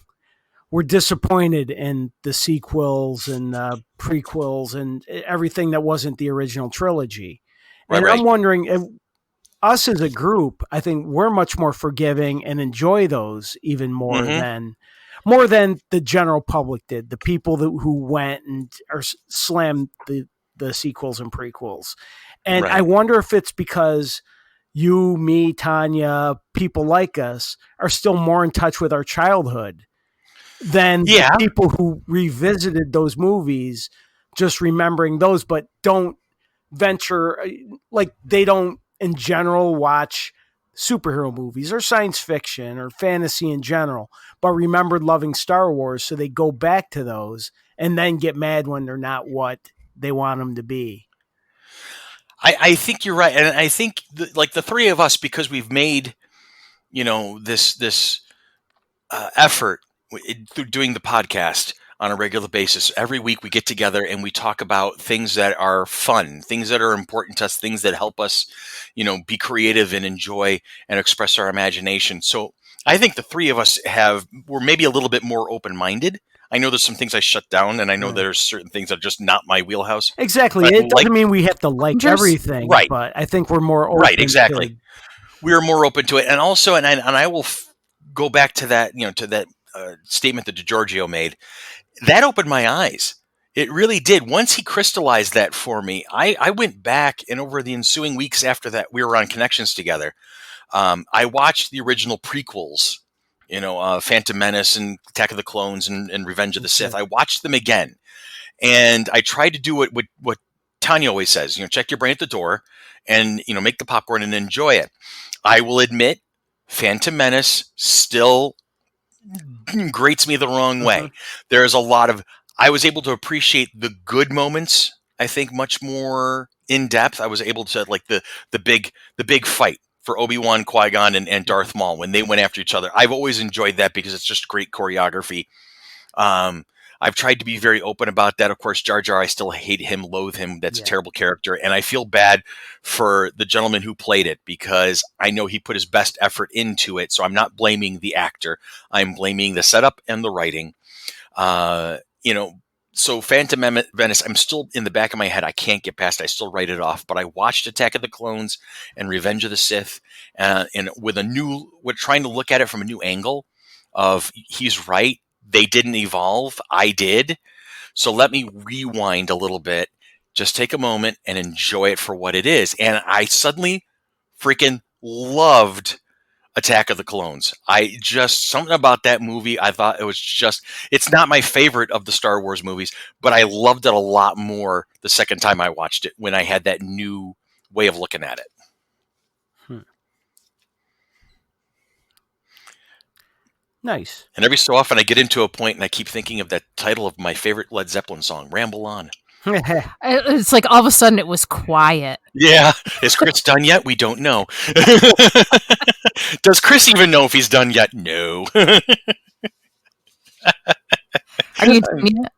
were disappointed in the sequels and prequels and everything that wasn't the original trilogy. And I'm wondering, us as a group, I think we're much more forgiving and enjoy those even more than the general public did. The people who went and slammed the sequels and prequels. And I wonder if it's because you, me, Tanya, people like us are still more in touch with our childhood than the people who revisited those movies, just remembering those, but don't venture, like they don't in general watch superhero movies or science fiction or fantasy in general, but remembered loving Star Wars. So they go back to those and then get mad when they're not what they want them to be. I think you're right. And I think the three of us, because we've made, this effort through doing the podcast on a regular basis. Every week we get together and we talk about things that are fun, things that are important to us, things that help us, be creative and enjoy and express our imagination. So I think the three of us we're maybe a little bit more open-minded. I know there's some things I shut down, and I know there's certain things that are just not my wheelhouse. Exactly. It doesn't mean we have to like everything, but I think we're more open. Right, exactly. We're more open to it. And also, and I will go back to that, to that statement that DiGiorgio made. That opened my eyes. It really did. Once he crystallized that for me, I went back, and over the ensuing weeks after that, we were on Connections together. I watched the original prequels, Phantom Menace and Attack of the Clones and Revenge of the Sith. I watched them again, and I tried to do what Tanya always says, check your brain at the door and, make the popcorn and enjoy it. I will admit, Phantom Menace still grates me the wrong way. There's a lot I was able to appreciate the good moments, I think, much more in depth. I was able to like the big fight for Obi-Wan, Qui-Gon, and Darth Maul when they went after each other. I've always enjoyed that because it's just great choreography. I've tried to be very open about that. Of course, Jar Jar, I still hate him, loathe him. That's a terrible character. And I feel bad for the gentleman who played it because I know he put his best effort into it. So I'm not blaming the actor. I'm blaming the setup and the writing. So Phantom Menace, I'm still in the back of my head. I can't get past it. I still write it off. But I watched Attack of the Clones and Revenge of the Sith, and we're trying to look at it from a new angle of he's right. They didn't evolve. I did. So let me rewind a little bit. Just take a moment and enjoy it for what it is. And I suddenly freaking loved Attack of the Clones. Something about that movie, I thought it's not my favorite of the Star Wars movies, but I loved it a lot more the second time I watched it when I had that new way of looking at it. Nice. And every so often I get into a point and I keep thinking of that title of my favorite Led Zeppelin song, Ramble On. It's like all of a sudden it was quiet. Yeah. Is Chris done yet? We don't know. Does Chris even know if he's done yet? No. Are you done yet?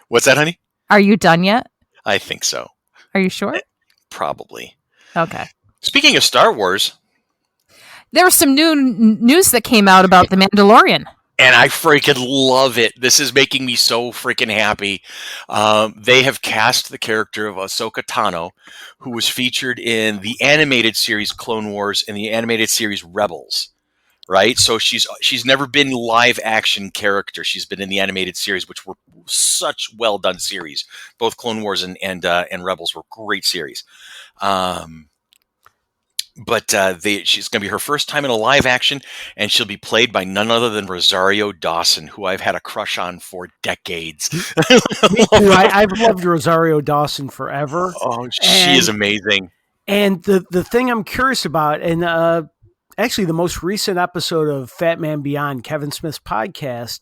What's that, honey? Are you done yet? I think so. Are you sure? Probably. Okay. Speaking of Star Wars, there was some new news that came out about The Mandalorian. And I freaking love it. This is making me so freaking happy. They have cast the character of Ahsoka Tano, who was featured in the animated series Clone Wars and the animated series Rebels. Right, so she's never been live action character. She's been in the animated series, which were such well done series. Both Clone Wars and Rebels were great series. But she's going to be her first time in a live action, and she'll be played by none other than Rosario Dawson, who I've had a crush on for decades. Me too. I've loved Rosario Dawson forever. Oh, she is amazing. And the thing I'm curious about, and actually the most recent episode of Fat Man Beyond, Kevin Smith's podcast,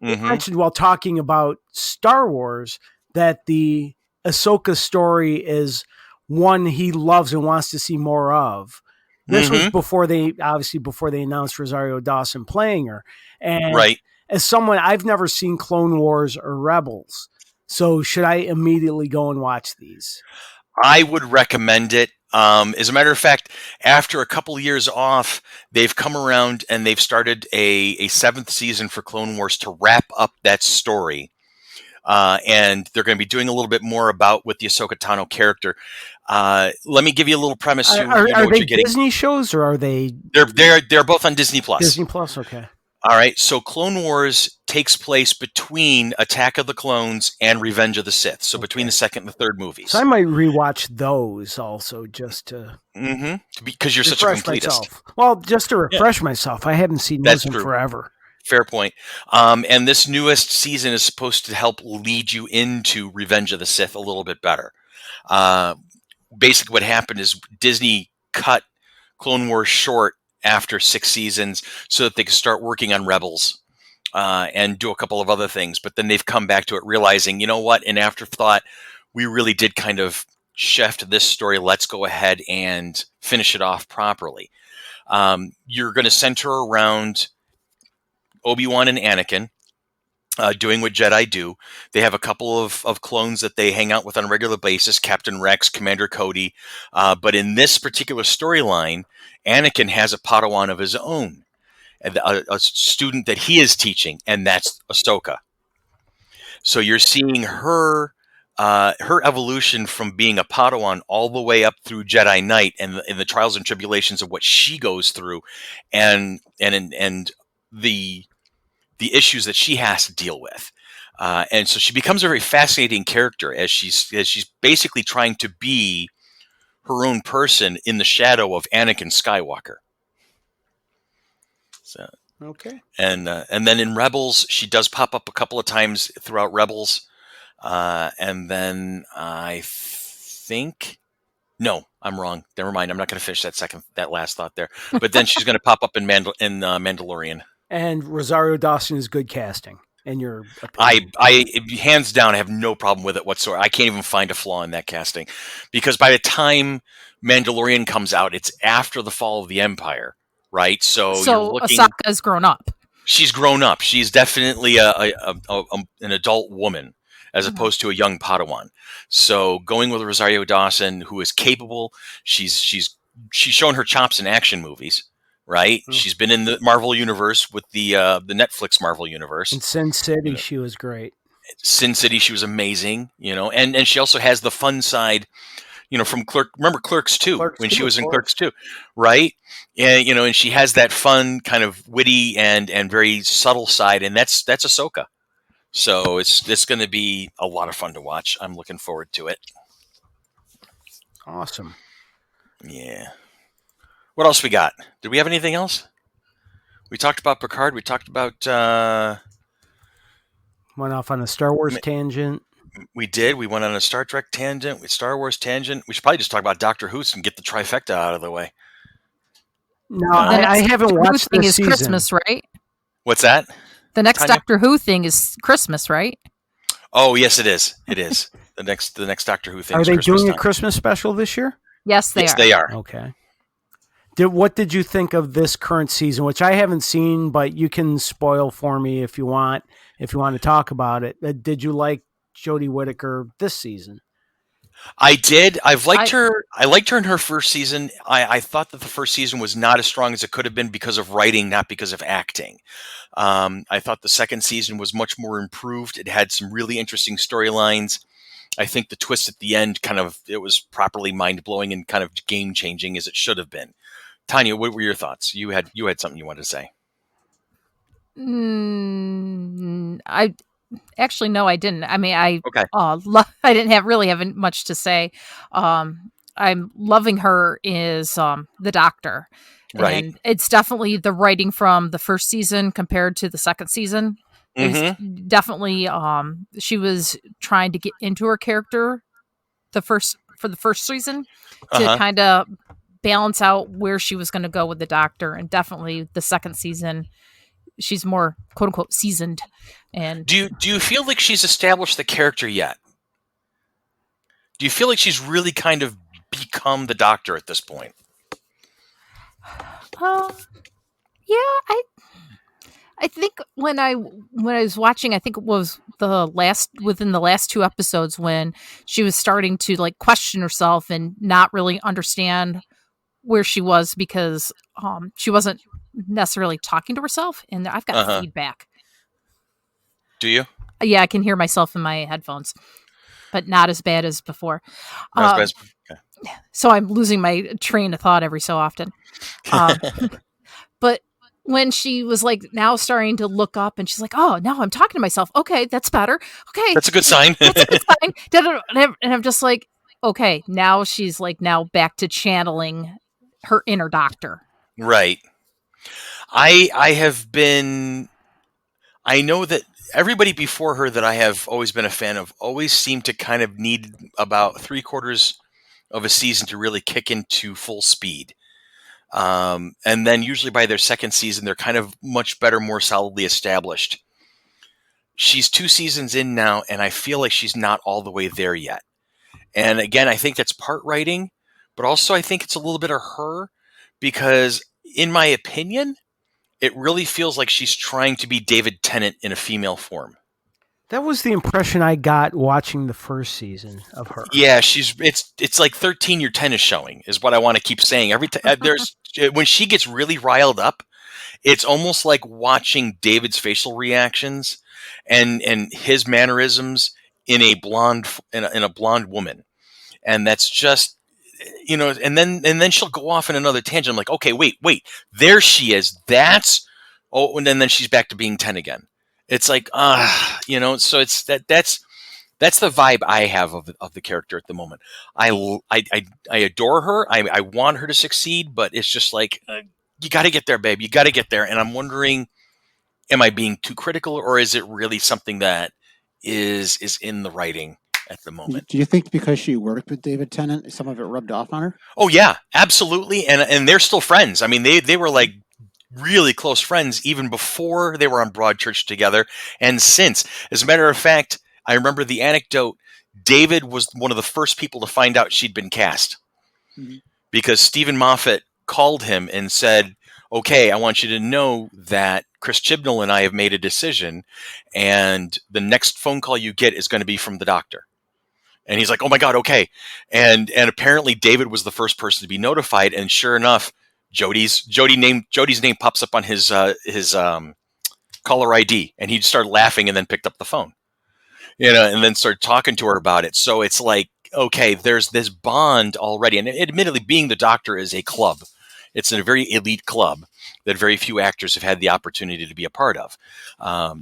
he mentioned while talking about Star Wars that the Ahsoka story is one he loves and wants to see more of. This was before they announced Rosario Dawson playing her. And as someone, I've never seen Clone Wars or Rebels. So should I immediately go and watch these? I would recommend it. As a matter of fact, after a couple of years off, they've come around and they've started a 7th season for Clone Wars to wrap up that story. And they're going to be doing a little bit more with the Ahsoka Tano character. Let me give you a little premise. Are they Disney shows or are they? They're both on Disney Plus. Disney Plus, okay. All right. So Clone Wars takes place between Attack of the Clones and Revenge of the Sith. So between the second and the third movies. So I might rewatch those also just to. Because you're such a completist. Myself. Well, just to refresh myself. I haven't seen those in forever. Fair point. And this newest season is supposed to help lead you into Revenge of the Sith a little bit better. Basically what happened is Disney cut Clone Wars short after 6 seasons so that they could start working on Rebels and do a couple of other things. But then they've come back to it realizing, you know what, in afterthought, we really did kind of shaft this story. Let's go ahead and finish it off properly. You're going to center around Obi-Wan and Anakin doing what Jedi do. They have a couple of clones that they hang out with on a regular basis, Captain Rex, Commander Cody. But in this particular storyline, Anakin has a Padawan of his own, a student that he is teaching, and that's Ahsoka. So you're seeing her evolution from being a Padawan all the way up through Jedi Knight and the trials and tribulations of what she goes through and the issues that she has to deal with. And so she becomes a very fascinating character as she's basically trying to be her own person in the shadow of Anakin Skywalker. So, okay. And then in Rebels, she does pop up a couple of times throughout Rebels. And then I think, no, I'm wrong. Never mind. I'm not going to finish that last thought there. But then she's going to pop up in Mandalorian. And Rosario Dawson is good casting, in your opinion? I hands down, I have no problem with it whatsoever. I can't even find a flaw in that casting, because by the time Mandalorian comes out, it's after the fall of the Empire, right? So Ahsoka's grown up. She's grown up. She's definitely an adult woman, as opposed to a young Padawan. So going with Rosario Dawson, who is capable, she's shown her chops in action movies. Right, she's been in the Marvel universe with the Netflix Marvel universe. In Sin City, she was great. Sin City, she was amazing. And she also has the fun side, from Remember Clerks 2 when she was in Clerks 2, right? And and she has that fun kind of witty and very subtle side, and that's Ahsoka. So it's going to be a lot of fun to watch. I'm looking forward to it. Awesome. Yeah. What else we got? Did we have anything else? We talked about Picard. We talked about... Went off on a Star Wars tangent. We did. We went on a Star Trek tangent, Star Wars tangent. We should probably just talk about Doctor Who and get the trifecta out of the way. No, I haven't watched this season. Christmas, right? What's that? The next Tanya? Doctor Who thing is Christmas, right? Oh, yes, it is. It is. The next Doctor Who thing is Christmas. Are they doing a Christmas special this year? Yes, they are. Yes, they are. Okay. What did you think of this current season, which I haven't seen, but you can spoil for me if you want to talk about it. Did you like Jodie Whittaker this season? I did. I've liked her. I liked her in her first season. I thought that the first season was not as strong as it could have been because of writing, not because of acting. I thought the second season was much more improved. It had some really interesting storylines. I think the twist at the end it was properly mind-blowing and kind of game-changing as it should have been. Tanya, what were your thoughts? You had something you wanted to say. I actually, no, I didn't. I mean, I didn't really have much to say. I'm loving her is the doctor, right? And it's definitely the writing from the first season compared to the second season. It was definitely she was trying to get into her character for the first season to kind of balance out where she was going to go with the doctor, and definitely the second season she's more quote unquote seasoned. And do you feel like she's established the character yet? Do you feel like she's really kind of become the doctor at this point? Yeah, I think when I was watching, I think it was within the last two episodes when she was starting to like question herself and not really understand where she was because she wasn't necessarily talking to herself. And I've got feedback. Do you? Yeah, I can hear myself in my headphones, but not as bad as before. Okay. So I'm losing my train of thought every so often. But when she was like now starting to look up and she's like, oh, now I'm talking to myself. Okay, that's better. Okay. That's a good sign. That's a good sign. And I'm just like, okay, now she's like now back to channeling her inner doctor. Right. I know that everybody before her that I have always been a fan of always seemed to kind of need about 3/4 of a season to really kick into full speed. And then usually by their second season, they're kind of much better, more solidly established. She's 2 seasons in now, and I feel like she's not all the way there yet. And again, I think that's part writing, but also I think it's a little bit of her because, in my opinion, it really feels like she's trying to be David Tennant in a female form. That was the impression I got watching the first season of her. Yeah, it's like 13 Your 10 is showing is what I want to keep saying. Every time when she gets really riled up, it's almost like watching David's facial reactions and his mannerisms in a blonde woman. And that's just, and then she'll go off in another tangent. I'm like, okay, wait, there she is. And then she's back to being 10 again. It's like, so it's that's the vibe I have of the character at the moment. I adore her. I want her to succeed, but it's just like, you got to get there, babe. You got to get there. And I'm wondering, am I being too critical, or is it really something that is in the writing at the moment? Do you think because she worked with David Tennant, some of it rubbed off on her? Oh yeah, absolutely. And they're still friends. I mean, they were like really close friends even before they were on Broadchurch together, and since. As a matter of fact, I remember the anecdote. David was one of the first people to find out she'd been cast, because Stephen Moffat called him and said, okay, I want you to know that Chris Chibnall and I have made a decision, and the next phone call you get is going to be from the doctor. And he's like, oh my God, okay. And apparently David was the first person to be notified, and sure enough, Jodie's name pops up on his caller ID, and he just started laughing and then picked up the phone, and then started talking to her about it. So it's like, okay, there's this bond already. And admittedly, being the doctor is a club. It's a very elite club that very few actors have had the opportunity to be a part of.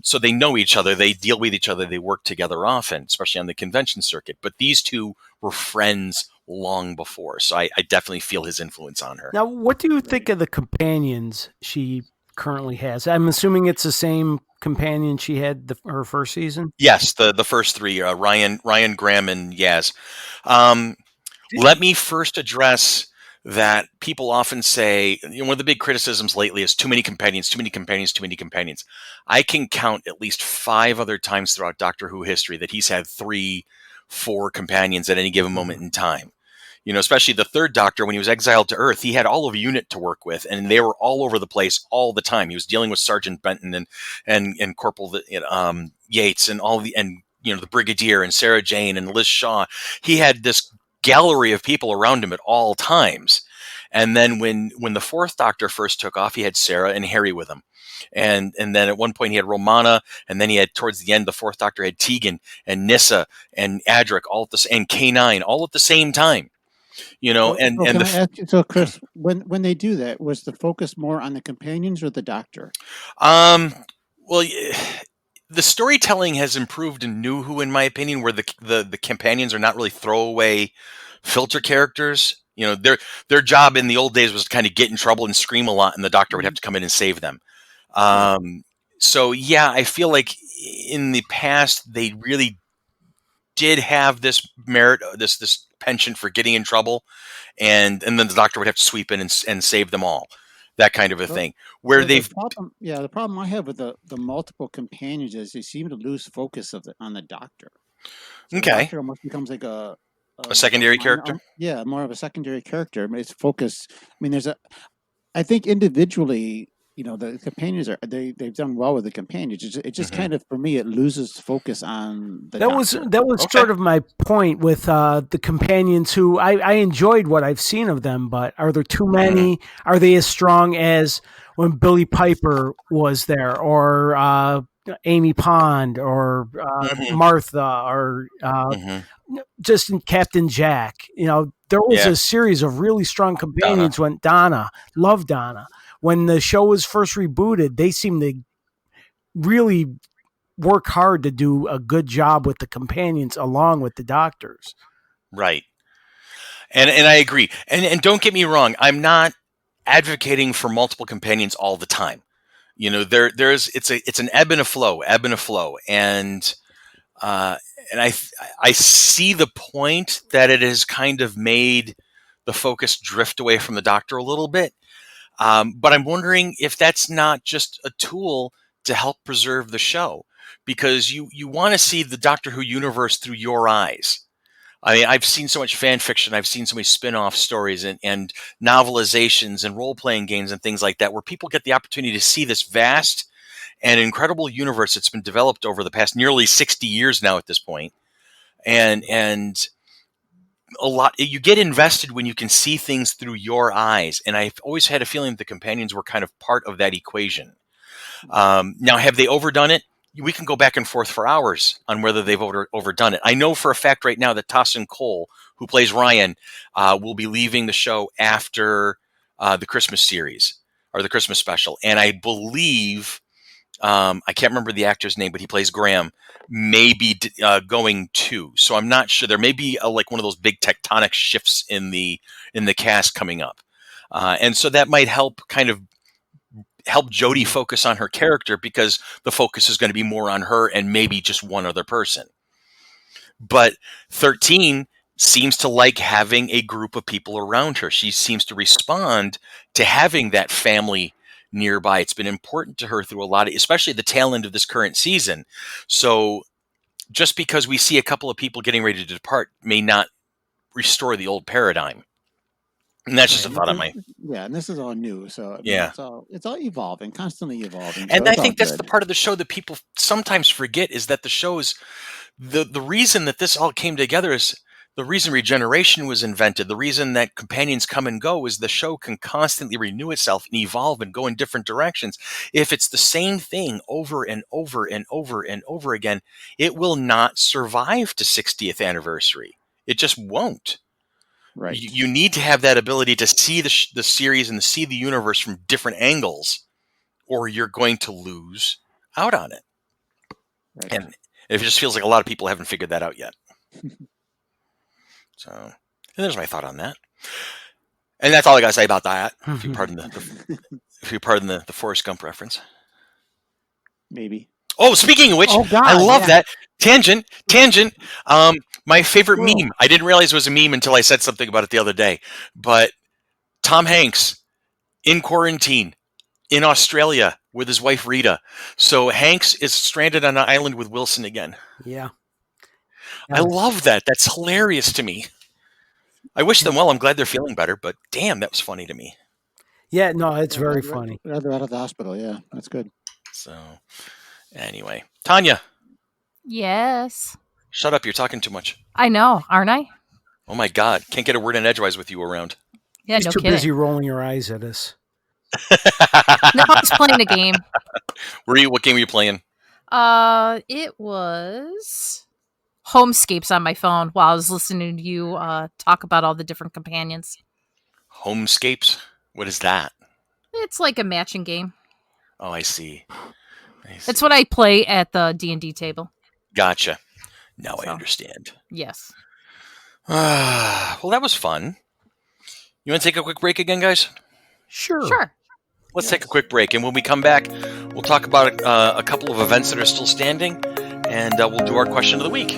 So they know each other, they deal with each other, they work together often, especially on the convention circuit. But these two were friends long before. So I definitely feel his influence on her. Now, what do you think of the companions she currently has? I'm assuming it's the same companion she had her first season? Yes, the first 3, Ryan, Graham, and Yaz. Let me first address that people often say, one of the big criticisms lately is too many companions. I can count at least 5 other times throughout Doctor Who history that he's had 3, 4 companions at any given moment in time. Especially the third Doctor, when he was exiled to Earth, he had all of a unit to work with, and they were all over the place all the time. He was dealing with Sergeant Benton and Corporal Yates and the Brigadier and Sarah Jane and Liz Shaw. He had this gallery of people around him at all times. And then when the fourth Doctor first took off, he had Sarah and Harry with him. And then at one point he had Romana, and then he had, towards the end, the fourth Doctor had Tegan and Nyssa and Adric and K9 all at the same time. So Chris, when they do that, was the focus more on the companions or the Doctor? Well, the storytelling has improved in New Who, in my opinion, where the companions are not really throwaway filter characters. Their job in the old days was to kind of get in trouble and scream a lot, and the Doctor would have to come in and save them. So yeah, I feel like in the past they really did have this merit, this penchant for getting in trouble, and then the Doctor would have to sweep in and save them all, that kind of a thing. Where the problem I have with the multiple companions is they seem to lose focus on the Doctor. So okay, the Doctor almost becomes like a secondary character. More of a secondary character. It's focus. I mean, I think individually, the companions they've done well with the companions. It just kind of, for me, it loses focus on the Doctor. That was sort of my point with the companions, who I enjoyed what I've seen of them, but are there too many? Mm-hmm. Are they as strong as when Billy Piper was there, or Amy Pond, or Martha, or just in Captain Jack? There was a series of really strong companions. When Donna, loved Donna. When the show was first rebooted, they seemed to really work hard to do a good job with the companions along with the Doctors. Right. And I agree. And don't get me wrong, I'm not advocating for multiple companions all the time. It's an ebb and a flow. And I see the point that it has kind of made the focus drift away from the Doctor a little bit. But I'm wondering if that's not just a tool to help preserve the show, because you want to see the Doctor Who universe through your eyes. I mean, I've seen so much fan fiction, I've seen so many spin-off stories and novelizations and role-playing games and things like that, where people get the opportunity to see this vast and incredible universe that's been developed over the past nearly 60 years now at this point. And a lot, you get invested when you can see things through your eyes. And I've always had a feeling that the companions were kind of part of that equation. Now, have they overdone it? We can go back and forth for hours on whether they've overdone it. I know for a fact right now that Tossin Cole, who plays Ryan, will be leaving the show after the Christmas series or the Christmas special. And I believe, I can't remember the actor's name, but he plays Graham, may be going too. So I'm not sure. There may be like one of those big tectonic shifts in the cast coming up. And so that might help Jodie focus on her character, because the focus is going to be more on her and maybe just one other person. But 13 seems to like having a group of people around her. She seems to respond to having that family nearby. It's been important to her through a lot of, especially the tail end of this current season. So just because we see a couple of people getting ready to depart may not restore the old paradigm. And that's just a thought on my. Yeah, and this is all new, so it's all evolving, constantly evolving. And I think that's the part of the show that people sometimes forget, is that the show's the reason that this all came together is the reason regeneration was invented. The reason that companions come and go is the show can constantly renew itself and evolve and go in different directions. If it's the same thing over and over and over and over again, it will not survive to 60th anniversary. It just won't. Right. You need to have that ability to see the series and to see the universe from different angles, or you're going to lose out on it. Right. And it just feels like a lot of people haven't figured that out yet. So, and there's my thought on that. And that's all I got to say about that. If you pardon the Forrest Gump reference. Maybe. Oh, speaking of which, I love that. Tangent. My favorite meme. I didn't realize it was a meme until I said something about it the other day. But Tom Hanks in quarantine in Australia with his wife Rita. So Hanks is stranded on an island with Wilson again. Yeah. I love that. That's hilarious to me. I wish them well. I'm glad they're feeling better, but damn, that was funny to me. Yeah, no, it's very funny. They're out of the hospital. Yeah, that's good. So, anyway, Tanya. Yes. Shut up! You're talking too much. I know, aren't I? Oh my God! Can't get a word in edgewise with you around. Yeah, She's no too kidding. busy rolling her eyes at us. No, I was playing a game. What game were you playing? It was Homescapes on my phone while I was listening to you talk about all the different companions. Homescapes? What is that? It's like a matching game. Oh, I see. It's what I play at the D&D table. Gotcha. Now I understand. Yes. Well, that was fun. You want to take a quick break again, guys? Sure. Let's take a quick break, and when we come back, we'll talk about a couple of events that are still standing, and we'll do our question of the week.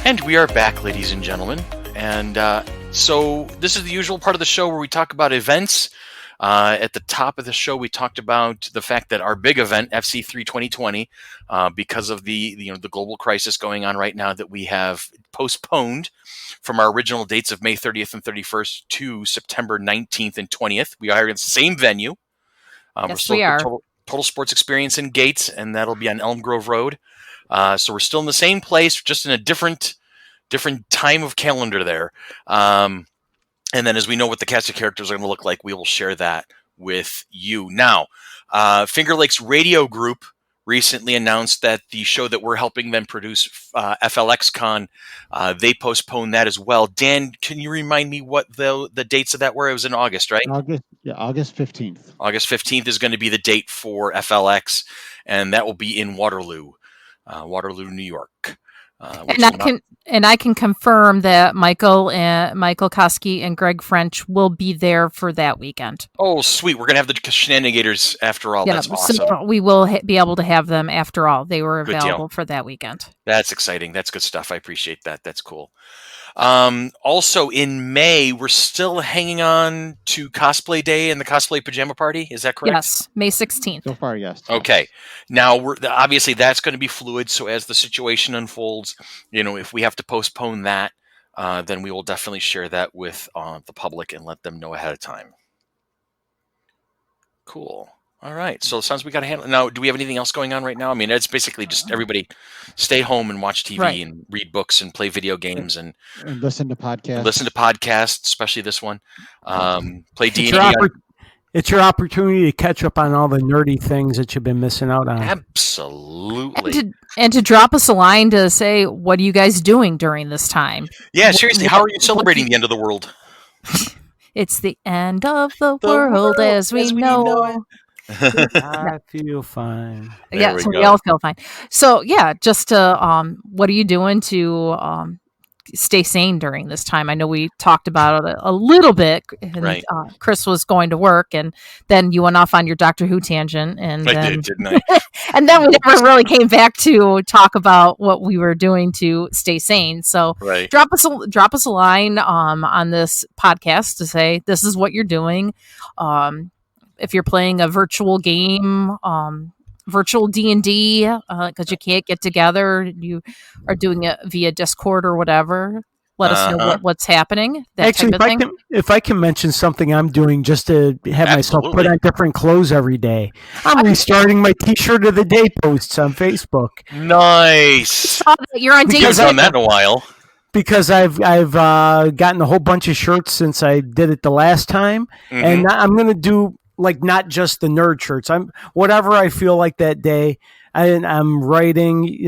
And we are back, ladies and gentlemen. And so this is the usual part of the show where we talk about events. At the top of the show, we talked about the fact that our big event, FC3 2020, because of the global crisis going on right now, that we have postponed from our original dates of May 30th and 31st to September 19th and 20th. We are in the same venue. Yes, we are. Total Sports Experience in Gates, and that'll be on Elm Grove Road. So we're still in the same place, just in a different time of calendar there. And then as we know what the cast of characters are going to look like, we will share that with you. Now, Finger Lakes Radio Group recently announced that the show that we're helping them produce, FLXCon, they postponed that as well. Dan, can you remind me what the dates of that were? It was in August, right? August 15th. August 15th is going to be the date for FLX, and that will be in Waterloo, New York. And I can confirm that Michael Koski and Greg French will be there for that weekend. Oh, sweet! We're gonna have the shenanigators after all. Yeah, that's awesome. So we will be able to have them after all. They were available for that weekend. That's exciting. That's good stuff. I appreciate that. That's cool. Also in May, we're still hanging on to Cosplay Day and the Cosplay Pajama Party. Is that correct? Yes, May 16th. So far, yes. Okay. Now, obviously that's going to be fluid. So as the situation unfolds, if we have to postpone that, then we will definitely share that with the public and let them know ahead of time. Cool. All right. So it sounds we got to handle. Now, do we have anything else going on right now? I mean, it's basically just everybody stay home and watch TV and read books and play video games and listen to podcasts. Listen to podcasts, especially this one. Play D&D. It's your opportunity to catch up on all the nerdy things that you've been missing out on. Absolutely. And to drop us a line to say, what are you guys doing during this time? Yeah, seriously, how are you celebrating the end of the world? It's the end of the world as we know. I feel fine. Yeah, so we all feel fine. So yeah, just to what are you doing to stay sane during this time? I know we talked about it a little bit. And, Chris was going to work, and then you went off on your Doctor Who tangent, and I did, didn't I? And then we never really came back to talk about what we were doing to stay sane. So drop us a line on this podcast to say this is what you're doing. If you're playing a virtual game, virtual D&D, because you can't get together, you are doing it via Discord or whatever, let us know what's happening. Actually, if I can mention something I'm doing just to have myself put on different clothes every day. I'm restarting my T-shirt of the day posts on Facebook. Nice. You're on day. You've done that in a while. Because I've gotten a whole bunch of shirts since I did it the last time, and I'm going to do not just the nerd shirts. Whatever I feel like that day. I'm writing,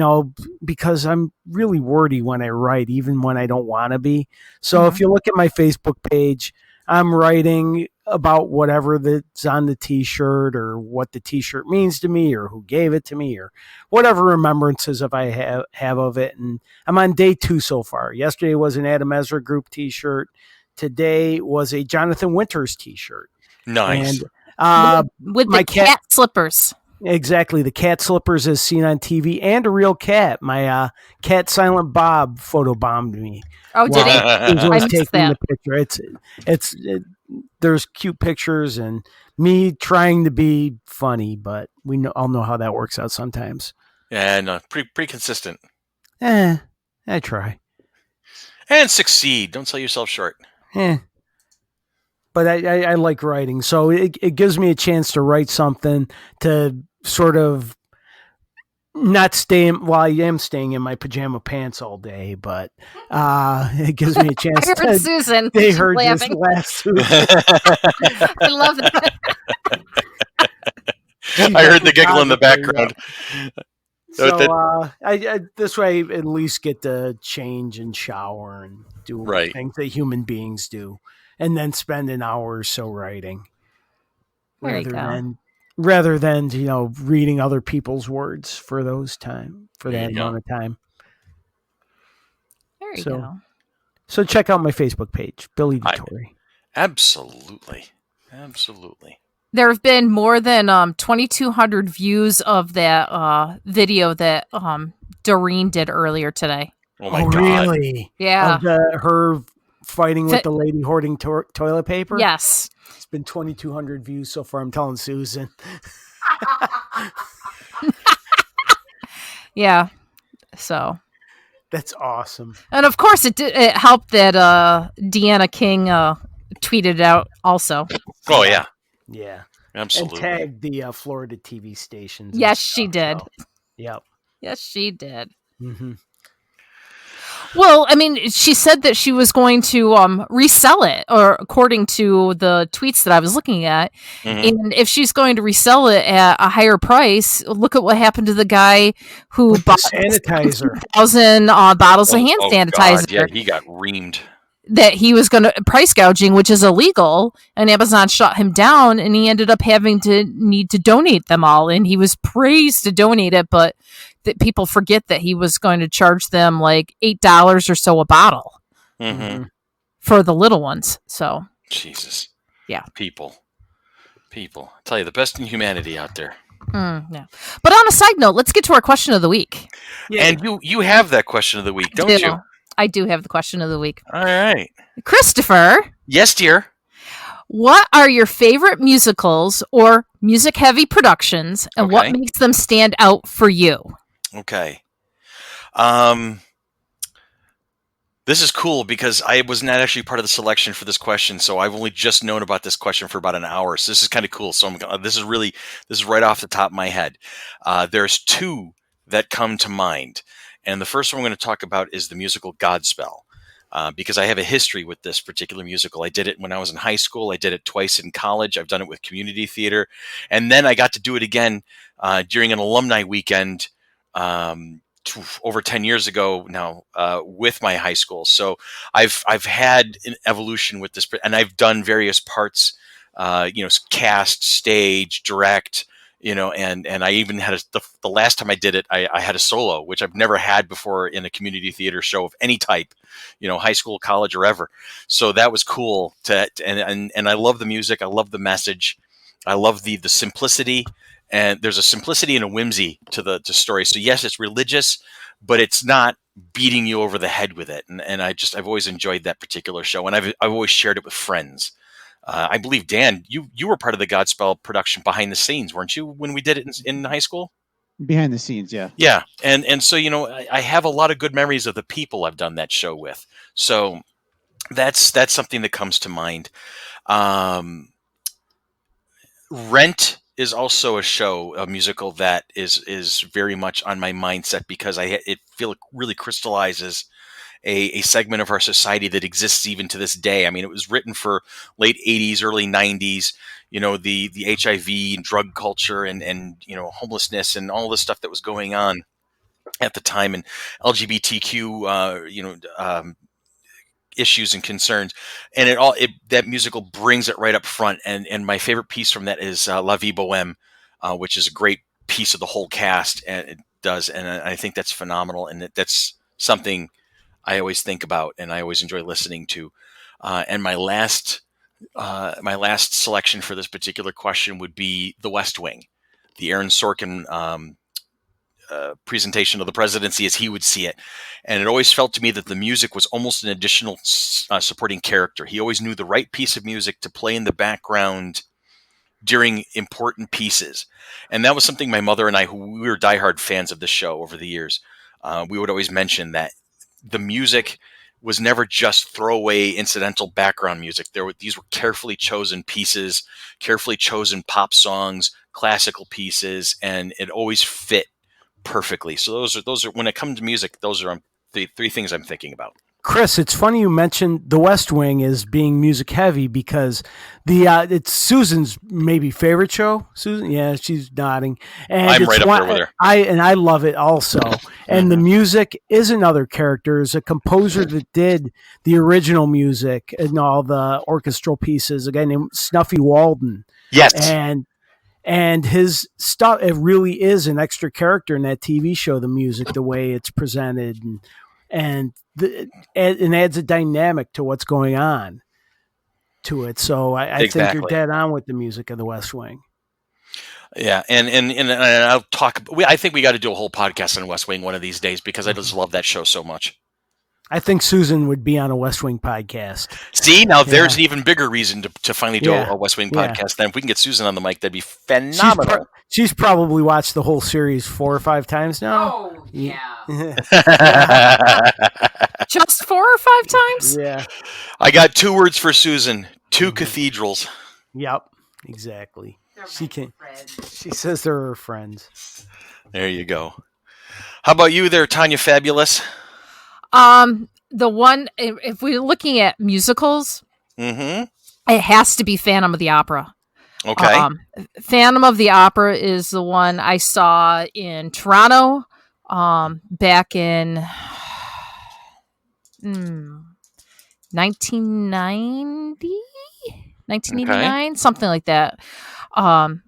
because I'm really wordy when I write, even when I don't want to be. So if you look at my Facebook page, I'm writing about whatever that's on the T-shirt or what the T-shirt means to me or who gave it to me or whatever remembrances I have of it. And I'm on day 2 so far. Yesterday was an Adam Ezra Group T-shirt. Today was a Jonathan Winters T-shirt. Nice. And With the cat slippers. Exactly. The cat slippers as seen on TV and a real cat. My cat Silent Bob photobombed me. Oh, did he? I was taking the picture. There's cute pictures and me trying to be funny, but all know how that works out sometimes. Yeah, no, pretty consistent. I try. And succeed. Don't sell yourself short. But I like writing, so it gives me a chance to write something to sort of not stay. Well, I am staying in my pajama pants all day, but it gives me a chance. I heard Susan. They heard laughing. This last Susan. I love that. I heard the giggle in the background. So I this way at least get to change and shower and do things that human beings do, and then spend an hour or so writing, rather than reading other people's words for that amount of time. There you go. So check out my Facebook page, Billy DeTore. Absolutely. There have been more than 2,200 views of that video that Doreen did earlier today. Oh my God! Really? Yeah. Of her fighting with the lady hoarding toilet paper. Yes. It's been 2,200 views so far. I'm telling Susan. Yeah. So. That's awesome. And of course, it helped that Deanna King tweeted out also. Oh yeah. Yeah, absolutely. And tagged the Florida TV stations. Yes, she did. So. Yep. Yes, she did. Mm-hmm. Well, I mean, she said that she was going to resell it, or according to the tweets that I was looking at. Mm-hmm. And if she's going to resell it at a higher price, look at what happened to the guy who bought sanitizer, 1,000 bottles of hand sanitizer. God. Yeah, he got reamed. That he was going to price gouging, which is illegal, and Amazon shut him down, and he ended up having to need to donate them all, and he was praised to donate it, but that people forget that he was going to charge them like $8 or so a bottle for the little ones. So Jesus, yeah, people, I tell you, the best in humanity out there. Yeah. But on a side note, let's get to our question of the week. Yeah. And you have that question of the week, don't you? I do have the question of the week. All right. Christopher. Yes, dear. What are your favorite musicals or music-heavy productions, and what makes them stand out for you? Okay. This is cool because I was not actually part of the selection for this question, so I've only just known about this question for about an hour. So this is kind of cool. So this is right off the top of my head. There's two that come to mind. And the first one I'm going to talk about is the musical Godspell, because I have a history with this particular musical. I did it when I was in high school. I did it twice in college. I've done it with community theater. And then I got to do it again during an alumni weekend over 10 years ago now with my high school. So I've had an evolution with this, and I've done various parts, cast, stage, direct, and I even had the last time I did it, I had a solo, which I've never had before in a community theater show of any type, high school, college, or ever. So that was cool and I love the music. I love the message. I love the simplicity, and there's a simplicity and a whimsy to the story. So yes, it's religious, but it's not beating you over the head with it. And I've always enjoyed that particular show, and I've always shared it with friends. I believe, Dan, you were part of the Godspell production behind the scenes, weren't you, when we did it in high school? Behind the scenes, yeah. Yeah, and so, I have a lot of good memories of the people I've done that show with. So that's something that comes to mind. Rent is also a musical that is very much on my mindset because it really crystallizes a segment of our society that exists even to this day. I mean, it was written for late 80s, early 90s, the HIV and drug culture and homelessness and all the stuff that was going on at the time, and LGBTQ, issues and concerns. And that musical brings it right up front. And my favorite piece from that is La Vie Bohème, which is a great piece of the whole cast, and it does. And I think that's phenomenal. And that's something I always think about and I always enjoy listening to. And my last my last selection for this particular question would be The West Wing, the Aaron Sorkin presentation of the presidency as he would see it. And it always felt to me that the music was almost an additional supporting character. He always knew the right piece of music to play in the background during important pieces. And that was something my mother and I, who we were diehard fans of the show over the years, we would always mention that the music was never just throwaway incidental background music. These were carefully chosen pieces, carefully chosen pop songs, classical pieces, and it always fit perfectly. So those are when it comes to music, those are the three things I'm thinking about. Chris, it's funny you mentioned The West Wing as being music heavy because it's Susan's maybe favorite show. Susan, yeah, she's nodding, and I'm right up there with her. I love it also. And the music is another character. Is a composer that did the original music and all the orchestral pieces. A guy named Snuffy Walden. Yes, and his stuff. It really is an extra character in that TV show. The music, the way it's presented, and adds a dynamic to what's going on to it. So I think you're dead on with the music of The West Wing. Yeah, and I'll talk. I think we got to do a whole podcast on West Wing one of these days because I just love that show so much. I think Susan would be on a West Wing podcast. See, now there's an even bigger reason to finally do a West Wing podcast. Then if we can get Susan on the mic, that'd be phenomenal. She's probably watched the whole series 4 or 5 times now. Oh, yeah. Just 4 or 5 times? Yeah. I got 2 words for Susan. 2 cathedrals. Yep, exactly. She says they're her friends. There you go. How about you there, Tanya Fabulous? The one, if we're looking at musicals, it has to be Phantom of the Opera. Okay. Phantom of the Opera is the one I saw in Toronto, back in 1989, something like that. At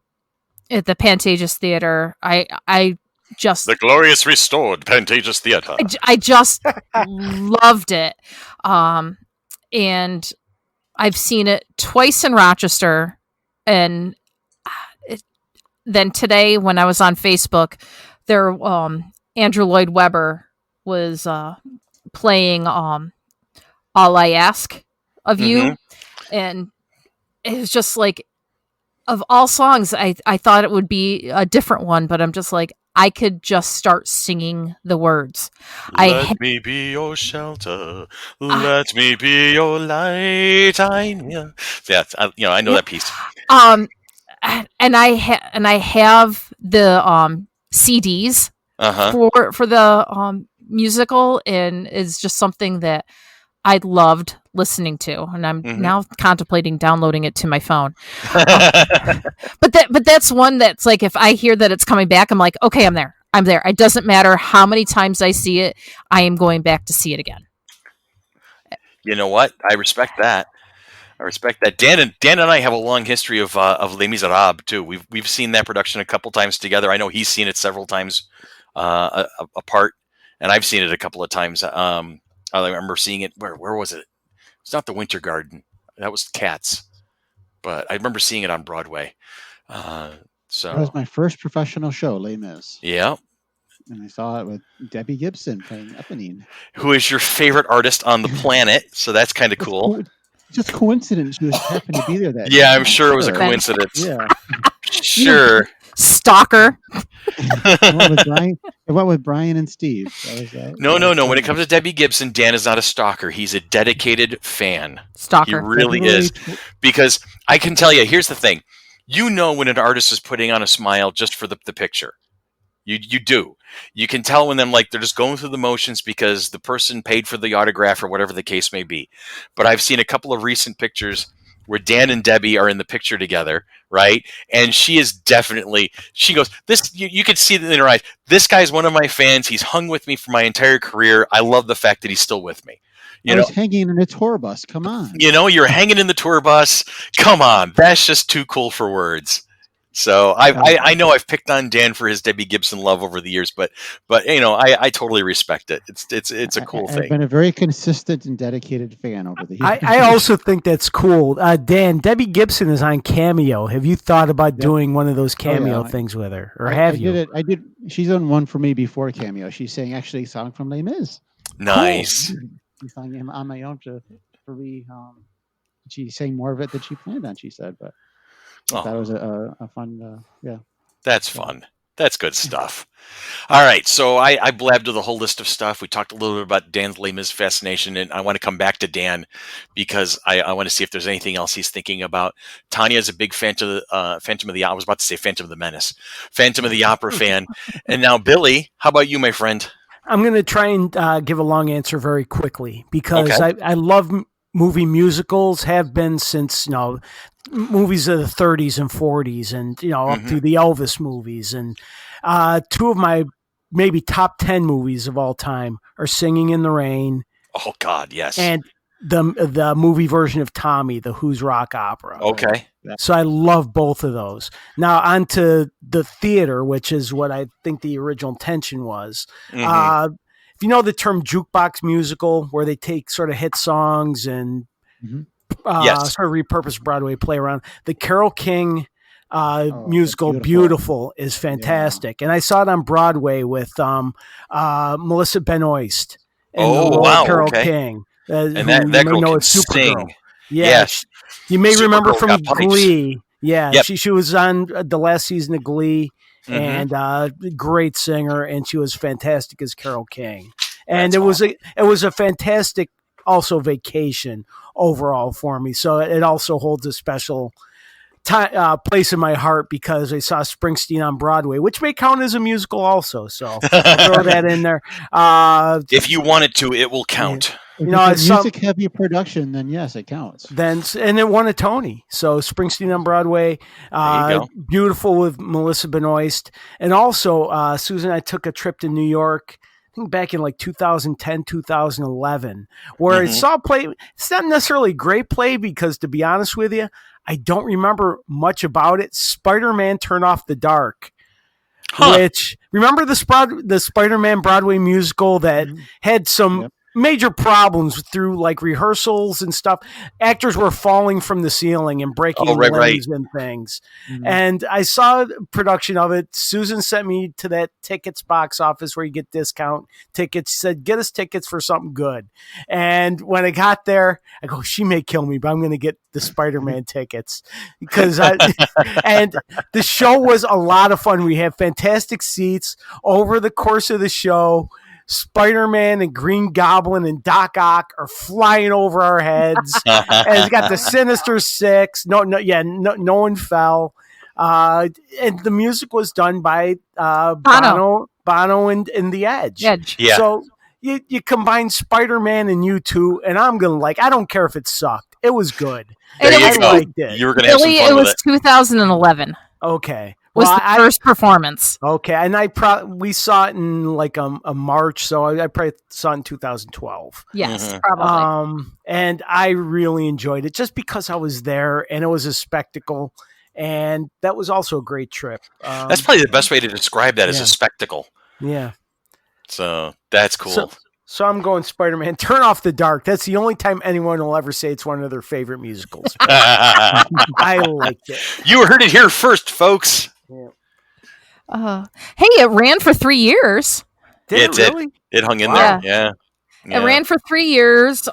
the Pantages Theater. I just the glorious restored Pantages Theater. I just loved it, and I've seen it twice in Rochester, and then today when I was on Facebook, there Andrew Lloyd Webber was playing "All I Ask of You," and it was just like, of all songs, I thought it would be a different one, but I'm just like, I could just start singing the words. Let me be your shelter. Let me be your light. I know that piece. And I have the CDs for the musical, and it's just something that I loved listening to, and I'm now contemplating downloading it to my phone. But that's one that's like, if I hear that it's coming back, I'm like, okay, I'm there. It doesn't matter how many times I see it, I am going back to see it again. You know what? I respect that. Dan and I have a long history of Les Miserables too. We've seen that production a couple times together. I know he's seen it several times apart, and I've seen it a couple of times. I remember seeing it. Where was it? It's not the Winter Garden. That was Cats. But I remember seeing it on Broadway. So that was my first professional show, Les Mis. Yeah. And I saw it with Debbie Gibson playing Eponine. Who is your favorite artist on the planet? So that's kind of cool. Just coincidence she was happened to be there that day. I'm sure it was a coincidence. Yeah. Sure. Stalker. It went with Brian and Steve. No. When it comes to Debbie Gibson, Dan is not a stalker. He's a dedicated fan. Stalker. He really is. Because I can tell you, here's the thing. You know when an artist is putting on a smile just for the picture. You do. You can tell when they're just going through the motions because the person paid for the autograph or whatever the case may be. But I've seen a couple of recent pictures where Dan and Debbie are in the picture together, right? And she is definitely, she goes, this, you can see it in her eyes. This guy's one of my fans. He's hung with me for my entire career. I love the fact that he's still with me. I was hanging in a tour bus. Come on. You're hanging in the tour bus. Come on. That's just too cool for words. So I know I've picked on Dan for his Debbie Gibson love over the years, but I totally respect it. It's a cool thing. I've been a very consistent and dedicated fan over the years. I also think that's cool. Dan, Debbie Gibson is on Cameo. Have you thought about doing one of those Cameo things with her, or have you? I did. She's done one for me before Cameo. She's sang actually a song from Les Mis. Nice. Cool. She sang him on my own she sang more of it than she planned on. She said, but that was a fun. That's fun. That's good stuff. All right, so I blabbed to the whole list of stuff. We talked a little bit about Dan's Les Mis fascination, and I want to come back to Dan because I want to see if there's anything else he's thinking about. Tanya's a big Phantom of the I was about to say Phantom of the Menace, Phantom of the Opera fan, and now Billy. How about you, my friend? I'm going to try and give a long answer very quickly because I love movie musicals. Have been since movies of the 30s and 40s, and up through the Elvis movies, and two of my maybe top 10 movies of all time are Singing in the Rain. Oh God, yes. And the movie version of Tommy, the Who's Rock opera. Okay. So I love both of those. Now on to the theater, which is what I think the original intention was. If you know the term jukebox musical, where they take sort of hit songs and sort of repurpose Broadway play around. The Carole King musical, Beautiful, is fantastic. And I saw it on Broadway with Melissa Benoist and the role of Carole King. And that girl can sing. Yes. You may remember from Glee. Pipes. Yeah, she was on the last season of Glee, and great singer, and she was fantastic as Carole King. And it was a fantastic also vacation overall for me. So it also holds a special place in my heart because I saw Springsteen on Broadway, which may count as a musical also. So I'll throw that in there. If you want it to, it will count. If it's music heavy production, then yes, it counts. And it won a Tony. So Springsteen on Broadway, Beautiful with Melissa Benoist. And also, Susan and I took a trip to New York, I think back in like 2010, 2011, where I saw a play. It's not necessarily a great play because, to be honest with you, I don't remember much about it. Spider-Man Turn Off the Dark. Which, remember the Spider-Man Broadway musical that had some major problems through like rehearsals and stuff. Actors were falling from the ceiling and breaking limbs and things. And I saw a production of it. Susan sent me to that tickets box office where you get discount tickets. She said, get us tickets for something good. And when I got there, I go, she may kill me, but I'm going to get the Spider-Man tickets because and the show was a lot of fun. We had fantastic seats over the course of the show. Spider-Man and Green Goblin and Doc Ock are flying over our heads. And it's got the Sinister Six. No one fell. And the music was done by Bono and The Edge. Yeah. So you combine Spider-Man and U2, and I'm going to I don't care if it sucked. It was good. There you go. You were going to have some fun it was 2011. Okay. Was the first performance. Okay, and we saw it in like a March, so I probably saw it in 2012. Yes, probably. And I really enjoyed it just because I was there, and it was a spectacle, and that was also a great trip. That's probably the best way to describe that as a spectacle. Yeah. So that's cool. So I'm going Spider-Man Turn Off the Dark. That's the only time anyone will ever say it's one of their favorite musicals. I liked it. You heard it here first, folks. Yeah. Hey, it ran for 3 years. Did it really? It hung in there. Yeah. It ran for 3 years. It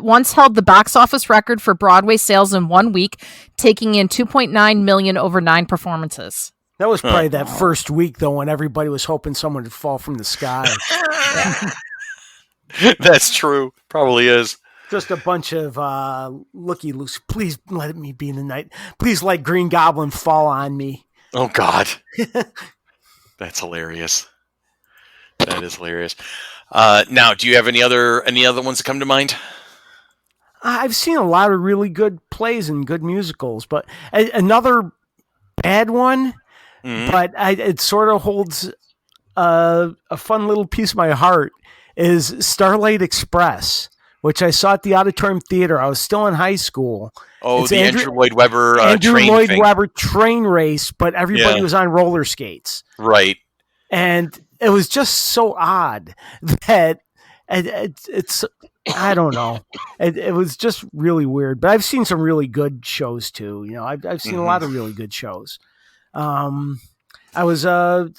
once held the box office record for Broadway sales in 1 week, taking in $2.9 million over 9 performances. That was probably that first week, though, when everybody was hoping someone would fall from the sky. That's true. Probably is. Just a bunch of looky-loose. Please let me be in the night. Please let Green Goblin fall on me. Oh, God. That's hilarious. That is hilarious. Now, do you have any other ones that come to mind? I've seen a lot of really good plays and good musicals, but another bad one, but it sort of holds a fun little piece of my heart, is Starlight Express which I saw at the Auditorium Theater. I was still in high school. Oh, it's the Andrew Lloyd Webber Webber train race, but everybody was on roller skates. Right. And it was just so odd that it's I don't know. It was just really weird. But I've seen some really good shows too. I've seen a lot of really good shows. I was a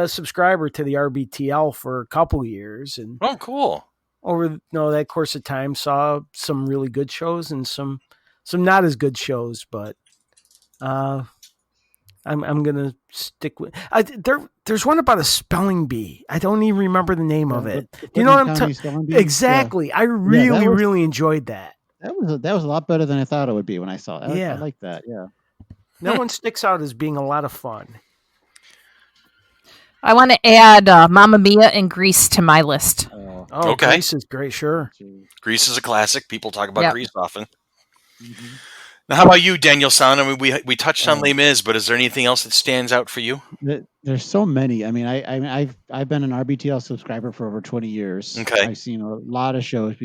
subscriber to the RBTL for a couple of years, and oh, cool. Over that course of time, saw some really good shows and some not as good shows. But I'm gonna stick with. There's one about a spelling bee. I don't even remember the name of it. Do you know what I'm talking? Exactly. Yeah. I really enjoyed that. That was a lot better than I thought it would be when I saw it. I like that. Yeah. That one sticks out as being a lot of fun. I want to add Mamma Mia and Grease to my list. Oh, okay. Grease is great, sure. Grease is a classic. People talk about Grease often. Mm-hmm. Now, how about you, Daniel-san? I mean, we touched on Les Mis, but is there anything else that stands out for you? There's so many. I mean, I've been an RBTL subscriber for over 20 years. Okay. I've seen a lot of shows,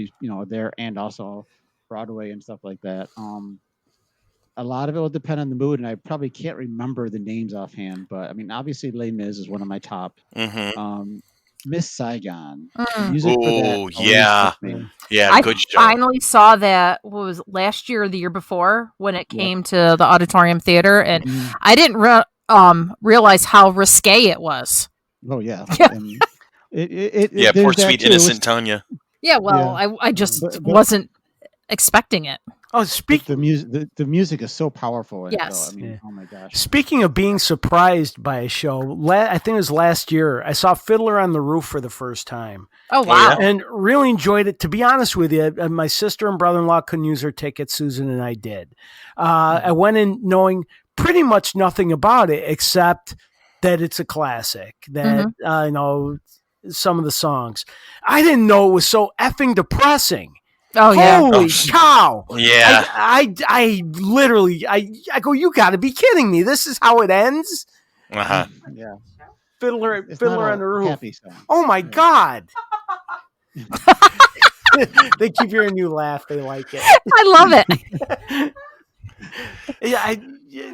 there and also Broadway and stuff like that. A lot of it will depend on the mood, and I probably can't remember the names offhand. But I mean, obviously, Les Mis is one of my top. Mm-hmm. Miss Saigon. Oh, yeah. Good show. I finally saw that, what was it, last year or the year before, when it came to the Auditorium Theater, and I didn't realize how risque it was. Oh, yeah. Poor sweet innocent Tanya. Yeah, well, I just wasn't expecting it. Oh, the music is so powerful. Yes. Oh my gosh. Speaking of being surprised by a show, I think it was last year, I saw Fiddler on the Roof for the first time. Oh, wow. And really enjoyed it. To be honest with you, my sister and brother-in-law couldn't use their tickets. Susan and I did. I went in knowing pretty much nothing about it except that it's a classic, that, some of the songs. I didn't know it was so effing depressing. Oh, yeah. Holy cow. Yeah. I literally, I go, you got to be kidding me. This is how it ends? Uh-huh. Yeah. Fiddler on the Roof. Oh, my God. They keep hearing you laugh. They like it. I love it.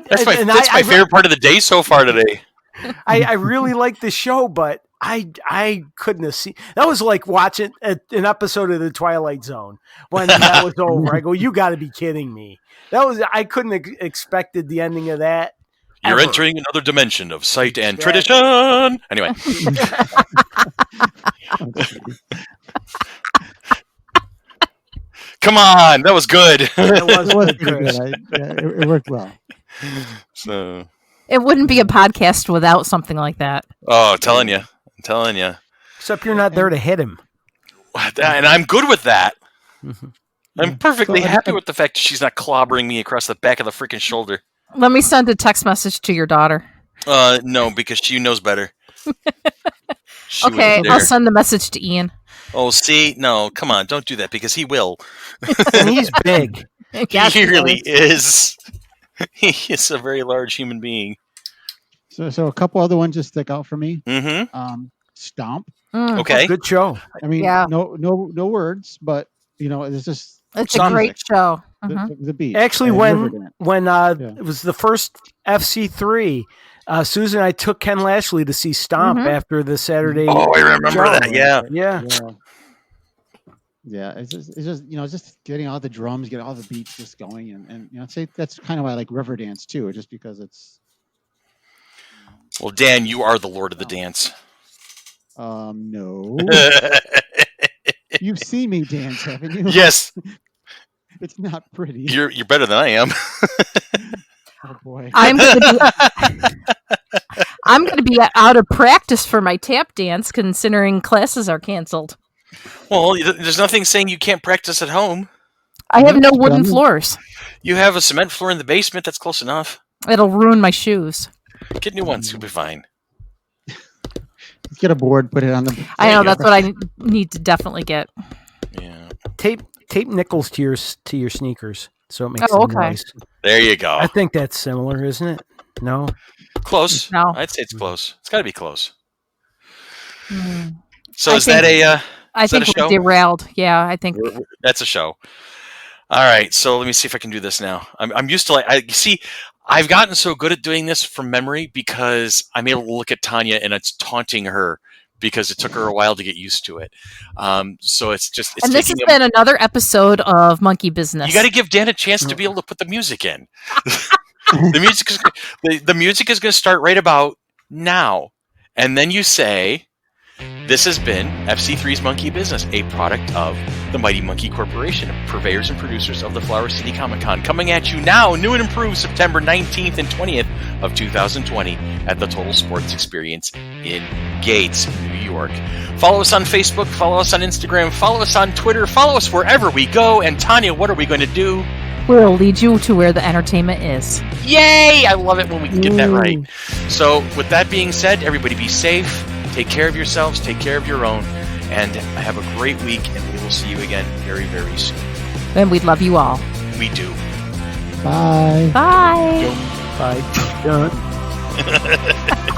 That's my favorite part of the day so far today. I really like the show, but I couldn't have seen. That was like watching an episode of The Twilight Zone when that was over. I go, you got to be kidding me. I couldn't have expected the ending of that. You're entering another dimension of sight and tradition. Anyway. Come on, that was good. It was good. It worked well. So it wouldn't be a podcast without something like that. Oh, I'm telling you. Except you're not there to hit him. And I'm good with that. I'm perfectly happy with the fact that she's not clobbering me across the back of the freaking shoulder. Let me send a text message to your daughter. No, because she knows better. Okay, I'll send the message to Ian. Oh, see? No, come on. Don't do that because he will. And he's big. He really is. He is a very large human being. So a couple other ones just stick out for me. Mm-hmm. Stomp. Okay. Good show. I mean, no words, but it's just it's a great show. The beat. Actually, when it was the first FC3, Susan and I took Ken Lashley to see Stomp after the Saturday. Oh, I remember that. Yeah. It's just getting all the drums, getting all the beats just going, and I'd say that's kind of why I like Riverdance too, just because it's. Well, Dan, you are the Lord of the Dance. No. You've seen me dance, haven't you? Yes. It's not pretty. You're better than I am. Oh boy. I'm going to be out of practice for my tap dance, considering classes are canceled. Well, there's nothing saying you can't practice at home. I have no wooden floors. You have a cement floor in the basement. That's close enough. It'll ruin my shoes. Get new ones. You'll be fine. Let's get a board, put it on the. I know that's what I need to definitely get. Yeah. Tape nickels to your sneakers, so it makes noise. There you go. I think that's similar, isn't it? No. Close. No. I'd say it's close. It's got to be close. Mm. So is that I think we're derailed. Yeah, I think that's a show. All right, so let me see if I can do this now. I'm used to I've gotten so good at doing this from memory because I'm able to look at Tanya and it's taunting her because it took her a while to get used to it. So it's and this has been another episode of Monkey Business. You got to give Dan a chance to be able to put the music in. The music is going to start right about now, and then you say, "This has been FC3's Monkey Business, a product of the Mighty Monkey Corporation, purveyors and producers of the Flower City Comic Con, coming at you now, new and improved, September 19th and 20th of 2020 at the Total Sports Experience in Gates, New York." Follow us on Facebook, follow us on Instagram, follow us on Twitter, follow us wherever we go. And Tanya, what are we going to do? We'll lead you to where the entertainment is. Yay! I love it when we can get that right. So with that being said, everybody be safe. Take care of yourselves, take care of your own, and have a great week, and we will see you again very, very soon. And we'd love you all. We do. Bye. Bye. Bye. Done.